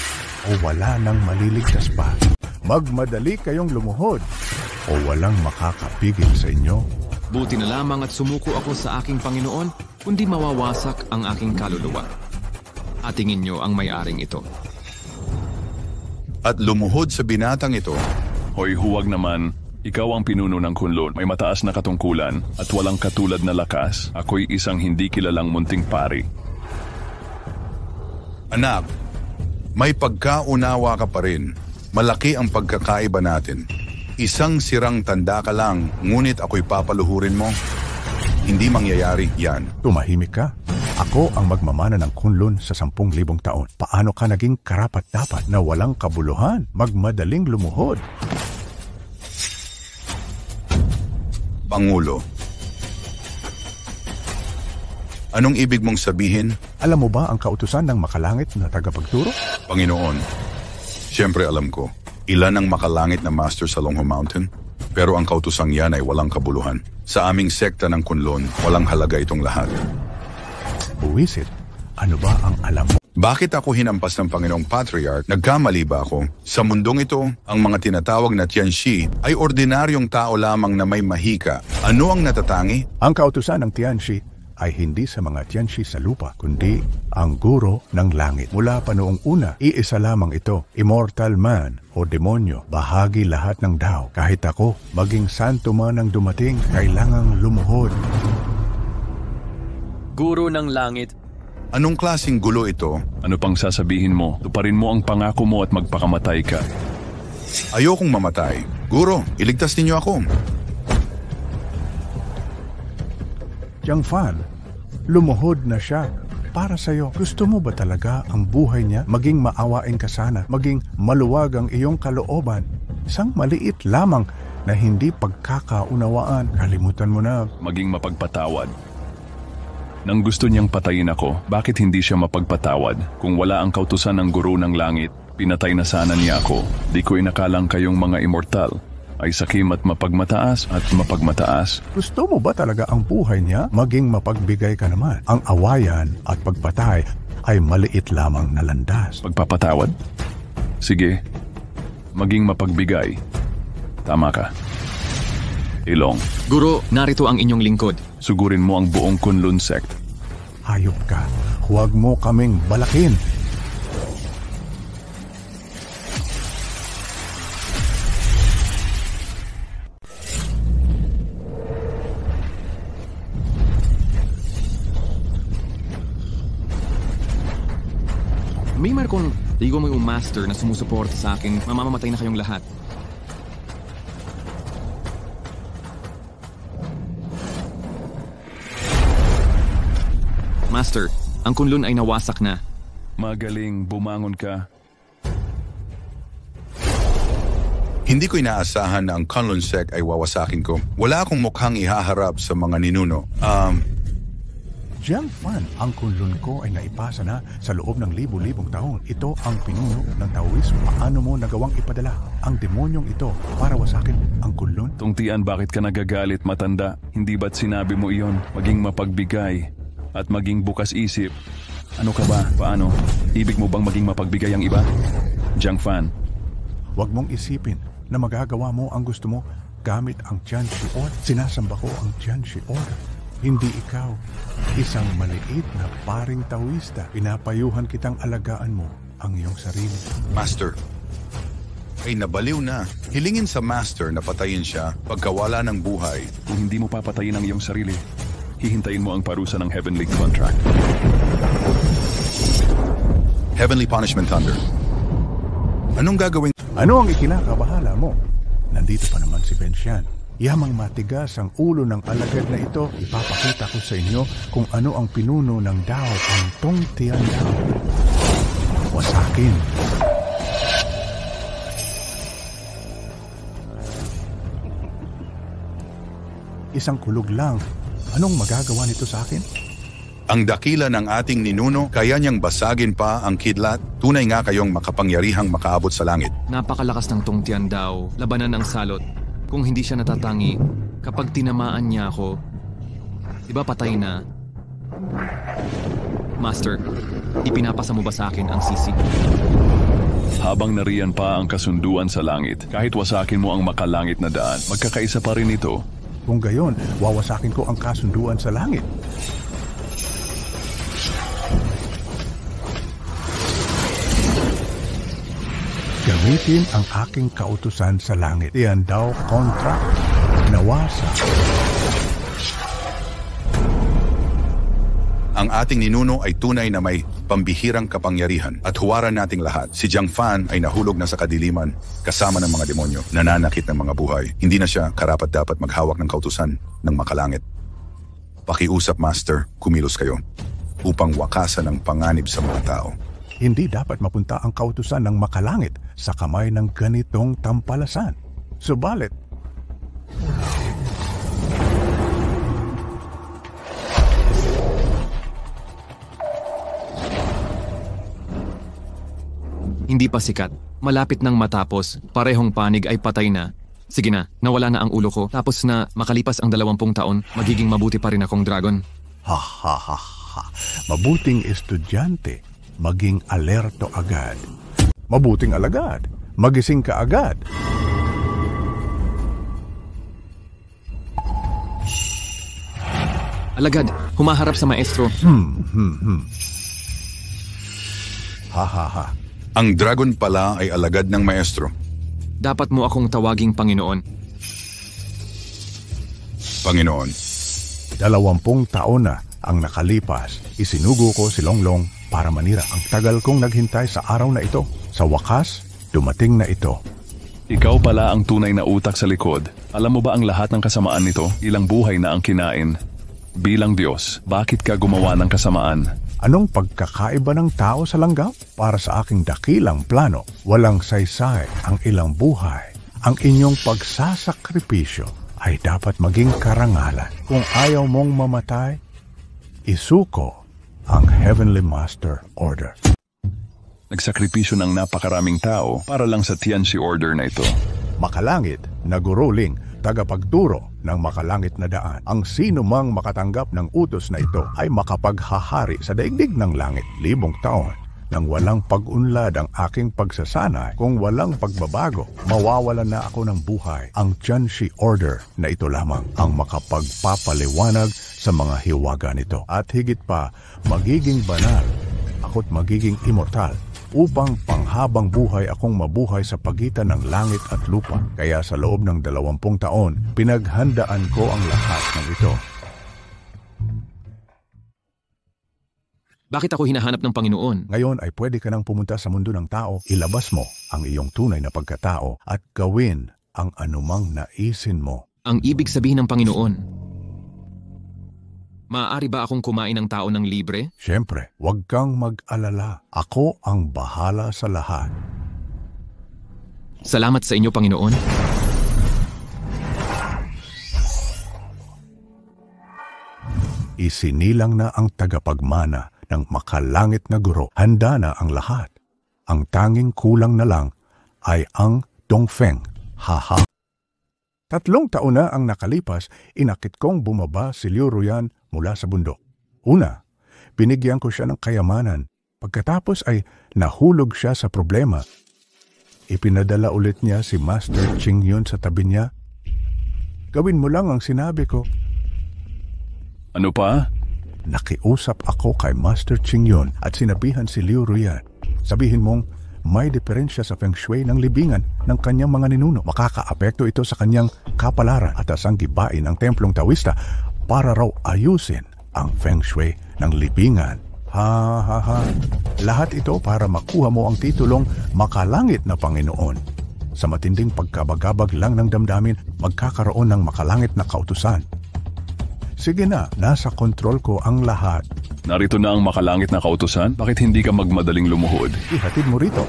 o wala nang maliligtas pa. Magmadali kayong lumuhod o walang makakapigil sa inyo. Buti na lamang at sumuko ako sa aking Panginoon, kundi mawawasak ang aking kaluluwa. Atingin niyo ang may-aring ito. At lumuhod sa binatang ito. Hoy, huwag naman. Ikaw ang pinuno ng kunlun. May mataas na katungkulan at walang katulad na lakas. Ako'y isang hindi kilalang munting pari. Anak, may pagkaunawa ka pa rin. Malaki ang pagkakaiba natin. Isang sirang tanda ka lang, ngunit ako'y papaluhurin mo. Hindi mangyayari yan. Tumahimik ka. Ako ang magmamana ng kunlun sa 10,000 taon. Paano ka naging karapat-dapat na walang kabuluhan? Magmadaling lumuhod. Pangulo, anong ibig mong sabihin? Alam mo ba ang kautusan ng makalangit na tagapagturo? Panginoon, siyempre alam ko. Ilan ang makalangit na master sa Longho Mountain? Pero ang kautusang yan ay walang kabuluhan. Sa aming sekta ng kunlun, walang halaga itong lahat. Buwisit, ano ba ang alam mo? Bakit ako hinampas ng Panginoong Patriarch? Nagkamali ba ako? Sa mundong ito, ang mga tinatawag na Tianxi ay ordinaryong tao lamang na may mahika. Ano ang natatangi? Ang kautusan ng Tianxi ay hindi sa mga Tianxi sa lupa, kundi ang guro ng langit. Mula pa noong una, iisa lamang ito, immortal man o demonyo, bahagi lahat ng Dao. Kahit ako, maging santo man ang dumating, kailangang lumuhod. Guro ng langit. Anong klaseng gulo ito? Ano pang sasabihin mo? Tuparin mo ang pangako mo at magpakamatay ka. Ayokong mamatay. Guro, iligtas ninyo ako. Jiang Fan, lumuhod na siya para sa'yo. Gusto mo ba talaga ang buhay niya maging maawain ka sana, maging maluwag ang iyong kalooban? Isang maliit lamang na hindi pagkakaunawaan. Kalimutan mo na. Maging mapagpatawad. Nang gusto niyang patayin ako, bakit hindi siya mapagpatawad? Kung wala ang kautusan ng guro ng langit, pinatay na sana niya ako. Di ko inakalang kayong mga immortal ay sakim at mapagmataas at mapagmataas. Gusto mo ba talaga ang buhay niya maging mapagbigay ka naman? Ang awayan at pagpatay ay maliit lamang na landas. Pagpapatawad? Sige, maging mapagbigay. Tama ka. Ilong. Guro, narito ang inyong lingkod. Sugurin mo ang buong Kunlun sect. Hayop ka. Huwag mo kaming balakin. May markong ligo mo yung master na sumusuporta sa akin, mamamatay na kayong lahat. Master, ang kunlun ay nawasak na. Magaling, bumangon ka. Hindi ko inaasahan na ang Kunlun sect ay wawasakin ko. Wala akong mukhang ihaharap sa mga ninuno. Jiang Fan, ang kunlun ko ay naipasa na sa loob ng libu-libong taon. Ito ang pinuno ng Taoismo. Paano mo nagawang ipadala ang demonyong ito para wasakin ang kunlun? Tungtian, bakit ka nagagalit, matanda? Hindi ba't sinabi mo iyon? Maging mapagbigay at maging bukas isip. Ano ka ba? Paano? Ibig mo bang maging mapagbigay ang iba? Jiang Fan. Huwag mong isipin na magagawa mo ang gusto mo gamit ang Tianxi Order. Sinasamba ko ang Tianxi Order. Hindi ikaw. Isang maliit na paring Taoista. Pinapayuhan kitang alagaan mo ang iyong sarili. Master, ay nabaliw na. Hilingin sa Master na patayin siya pagkawala ng buhay. Kung hindi mo papatayin ang iyong sarili, hihintayin mo ang parusa ng Heavenly Contract. Heavenly Punishment Thunder. Anong gagawin? Ano ang ikinakabahala mo? Nandito pa naman si Ben Xian. Yamang matigas ang ulo ng alagad na ito. Ipapakita ko sa inyo kung ano ang pinuno ng Dao, ang Tong Tian Dao. Wasakin. Isang kulog lang. Anong magagawa nito sa akin? Ang dakila ng ating ninuno, kaya niyang basagin pa ang kidlat. Tunay nga kayong makapangyarihang makaabot sa langit. Napakalakas ng Tong Tian Dao, labanan ang salot. Kung hindi siya natatangi, kapag tinamaan niya ako, Di ba patay na? Master, ipinapasa mo ba sa akin ang sisi? Habang nariyan pa ang kasunduan sa langit, kahit wasakin mo ang makalangit na daan, magkakaisa pa rin ito. Kung gayon, wawasakin ko ang kasunduan sa langit. Gamitin ang aking kautusan sa langit. Iyan daw kontra, nawasa. Ang ating ninuno ay tunay na may pambihirang kapangyarihan at huwaran nating lahat. Si Jiang Fan ay nahulog na sa kadiliman kasama ng mga demonyo, nananakit ng mga buhay. Hindi na siya karapat-dapat maghawak ng kautusan ng makalangit. Pakiusap, Master, kumilos kayo upang wakasan ang panganib sa mga tao. Hindi dapat mapunta ang kautusan ng makalangit sa kamay ng ganitong tampalasan. Subalit, Hindi pa sikat. Malapit nang matapos. Parehong panig ay patay na. Sige na, nawala na ang ulo ko. Tapos na makalipas ang 20 taon, magiging mabuti pa rin akong dragon. Ha ha ha ha. Mabuting estudyante, maging alerto agad. Mabuting alagad, magising ka agad. Alagad, humaharap sa maestro. Ha ha ha. Ang dragon pala ay alagad ng maestro. Dapat mo akong tawaging Panginoon. Panginoon. 20 taon na ang nakalipas. Isinugo ko si Longlong para manira. Ang tagal kong naghintay sa araw na ito. Sa wakas, dumating na ito. Ikaw pala ang tunay na utak sa likod. Alam mo ba ang lahat ng kasamaan nito? Ilang buhay na ang kinain. Bilang Diyos, bakit ka gumawa ng kasamaan? Anong pagkakaiba ng tao sa langgam? Para sa aking dakilang plano, walang saysay ang ilang buhay. Ang inyong pagsasakripisyo ay dapat maging karangalan. Kung ayaw mong mamatay, isuko ang Heavenly Master Order. Nagsakripisyo ng napakaraming tao para lang sa Tianxi Order na ito. Makalangit na guruling, tagapagturo ng makalangit na daan. Ang sino mang makatanggap ng utos na ito ay makapaghahari sa daigdig ng langit 1000 taon. Nang walang pag-unlad ang aking pagsasanay, kung walang pagbabago, mawawalan na ako ng buhay. Ang Tianxi Order na ito lamang ang makapagpapaliwanag sa mga hiwaga nito. At higit pa, magiging banal, ako't magiging immortal, upang panghabang buhay akong mabuhay sa pagitan ng langit at lupa. Kaya sa loob ng 20 taon, pinaghandaan ko ang lahat ng ito. Bakit ako hinahanap ng Panginoon? Ngayon ay pwede ka nang pumunta sa mundo ng tao, ilabas mo ang iyong tunay na pagkatao at gawin ang anumang naisin mo. Ang ibig sabihin ng Panginoon, maaari ba akong kumain ng tao ng libre? Siyempre, huwag kang mag-alala. Ako ang bahala sa lahat. Salamat sa inyo, Panginoon. Isinilang na ang tagapagmana ng makalangit na guro. Handa na ang lahat. Ang tanging kulang na lang ay ang Dongfeng. Haha. 3 taon na ang nakalipas, inakit kong bumaba si Liu Ruyan mula sa bundok. Una, binigyan ko siya ng kayamanan. Pagkatapos ay nahulog siya sa problema. Ipinadala ulit niya si Master Qingyun sa tabi niya. Gawin mo lang ang sinabi ko. Ano pa? Nakiusap ako kay Master Qingyun at sinabihan si Liu Ruyan. Sabihin mong may diferensya sa feng shui ng libingan ng kanyang mga ninuno. Makakaapekto ito sa kanyang kapalaran at asang gibain ang templong Taoista para raw ayusin ang feng shui ng libingan. Ha ha ha. Lahat ito para makuha mo ang titulong makalangit na Panginoon. Sa matinding pagkabagabag lang ng damdamin, magkakaroon ng makalangit na kautusan. Sige na, nasa kontrol ko ang lahat. Narito na ang makalangit na kautusan? Bakit hindi ka magmadaling lumuhod? Ihatid mo rito.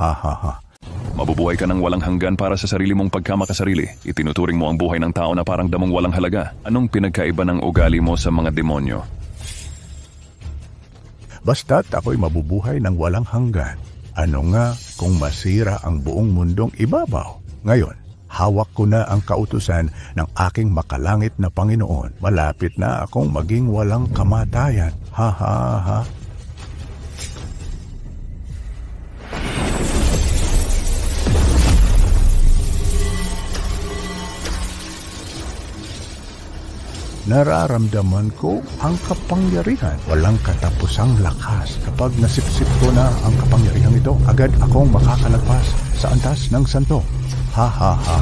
Ha ha ha. Mabubuhay ka ng walang hanggan para sa sarili mong pagkamakasarili. Itinuturing mo ang buhay ng tao na parang damong walang halaga. Anong pinagkaiba ng ugali mo sa mga demonyo? Basta't ako'y mabubuhay ng walang hanggan. Ano nga kung masira ang buong mundong ibabaw? Ngayon, Hawak ko na ang kautusan ng aking makalangit na Panginoon. Malapit na akong maging walang kamatayan. Ha ha ha. Nararamdaman ko ang kapangyarihan. Walang katapusang lakas. Kapag nasipsip ko na ang kapangyarihan ito, agad akong makakalagpas sa antas ng santo. Ha ha ha.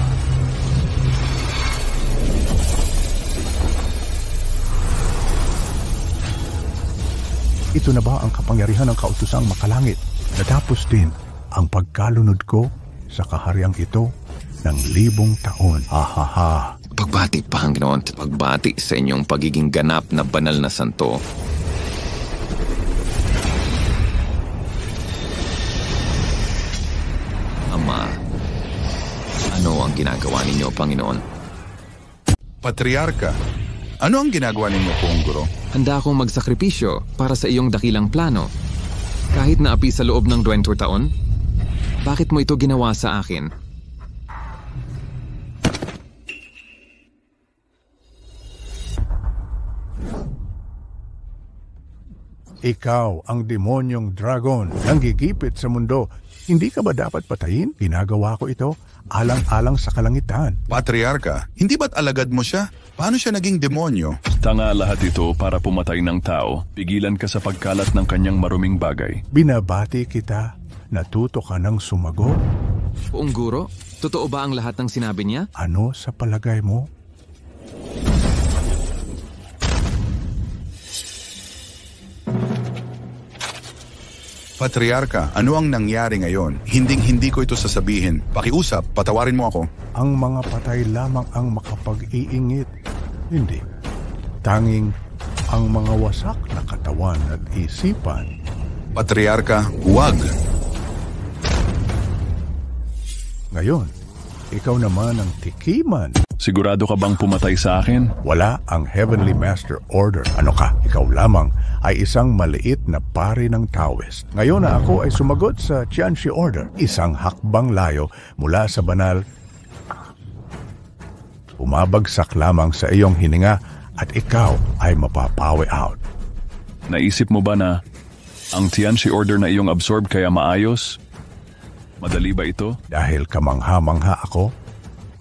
Ito na ba ang kapangyarihan ng kautusang makalangit? Natapos din ang pagkalunod ko sa kahariang ito ng 1,000 taon. Ha ha ha. Pagbati, Panginoon, pagbati sa inyong pagiging ganap na banal na santo. Ama, ano ang ginagawa ninyo, Panginoon? Patriarka, ano ang ginagawa ninyo, Poong Guro? Handa akong magsakripisyo para sa iyong dakilang plano. Kahit naapi sa loob ng 20 taon, bakit mo ito ginawa sa akin? Ikaw ang demonyong dragon, nanggigipit sa mundo. Hindi ka ba dapat patayin? Ginagawa ko ito alang-alang sa kalangitan. Patriarka, hindi ba't alagad mo siya? Paano siya naging demonyo? Tanga lahat ito para pumatay ng tao. Pigilan ka sa pagkalat ng kanyang maruming bagay. Binabati kita. Natuto ka ng sumagot. Poong Guro, totoo ba ang lahat ng sinabi niya? Ano sa palagay mo? Patriarka, ano ang nangyari ngayon? Hinding-hindi ko ito sasabihin. Pakiusap, patawarin mo ako. Ang mga patay lamang ang makapag-iingit. Hindi. Tanging ang mga wasak na katawan at isipan. Patriarka, huwag. Ngayon, ikaw naman ang tikiman. Sigurado ka bang pumatay sa akin? Wala ang Heavenly Master Order. Ano ka? Ikaw lamang ay isang maliit na pari ng Taoist. Ngayon na ako ay sumagot sa Tianxi Order. Isang hakbang layo mula sa banal. Umabagsak lamang sa iyong hininga at ikaw ay mapapawi out. Naisip mo ba na ang Tianxi Order na iyong absorb kaya maayos? Madali ba ito? Dahil kamangha-mangha ako,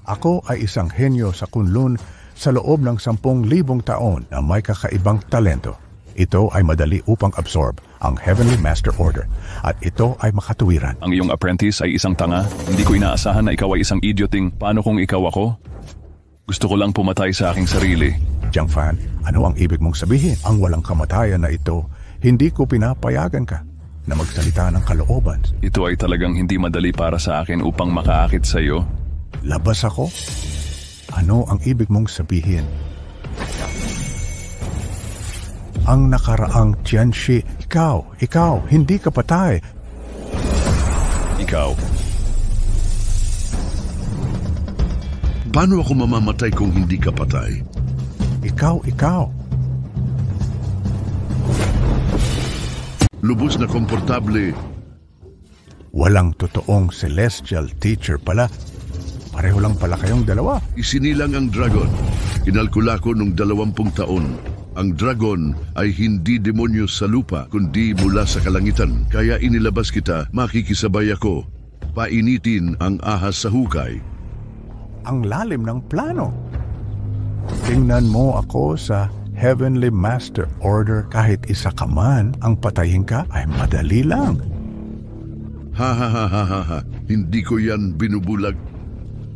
ako ay isang henyo sa Kunlun sa loob ng 10,000 taon na may kakaibang talento. Ito ay madali upang absorb ang Heavenly Master Order at ito ay makatuwiran. Ang iyong apprentice ay isang tanga. Hindi ko inaasahan na ikaw ay isang idioting. Paano kung ikaw ako? Gusto ko lang pumatay sa aking sarili. Jiang Fan, ano ang ibig mong sabihin? Ang walang kamatayan na ito, hindi ko pinapayagan ka na magsalita ng kalooban. Ito ay talagang hindi madali para sa akin upang makaakit sa iyo. Labas ako? Ano ang ibig mong sabihin? Ang nakaraang Tianxi, ikaw, hindi ka patay. Ikaw. Paano ako mamamatay kung hindi ka patay? Ikaw. Lubos na komportable. Walang totoong celestial teacher pala. Pareho lang pala kayong dalawa. Isinilang ang dragon. Kinalkula ko nung 20 taon. Ang dragon ay hindi demonyo sa lupa, kundi mula sa kalangitan. Kaya inilabas kita, makikisabay ako. Painitin ang ahas sa hukay. Ang lalim ng plano. Tingnan mo ako sa Heavenly Master Order. Kahit isa ka man, ang patayin ka ay madali lang. Ha. Hindi ko yan binubulag.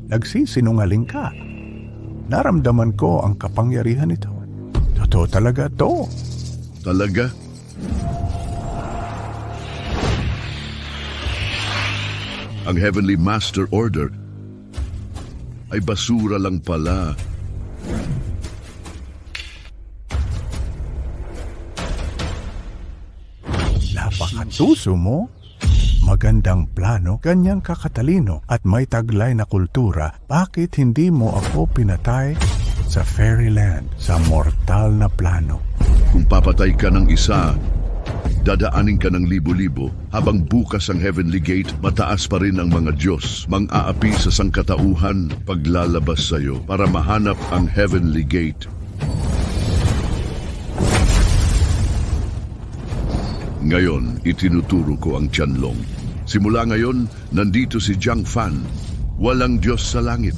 Nagsisinungaling ka. Naramdaman ko ang kapangyarihan nito. Totoo talaga to. Talaga? Ang Heavenly Master Order ay basura lang pala. Napakatuso mo. Magandang plano, ganyang kakatalino at may taglay na kultura. Bakit hindi mo ako pinatay sa fairyland, sa mortal na plano? Kung papatay ka ng isa, Dadaanin ka ng libo-libo habang bukas ang Heavenly Gate, mataas pa rin ang mga Diyos. Mang-aapi sa sangkatauhan paglalabas sa'yo para mahanap ang Heavenly Gate. Ngayon, itinuturo ko ang Tianlong. Simula ngayon, nandito si Jiang Fan. Walang Diyos sa langit.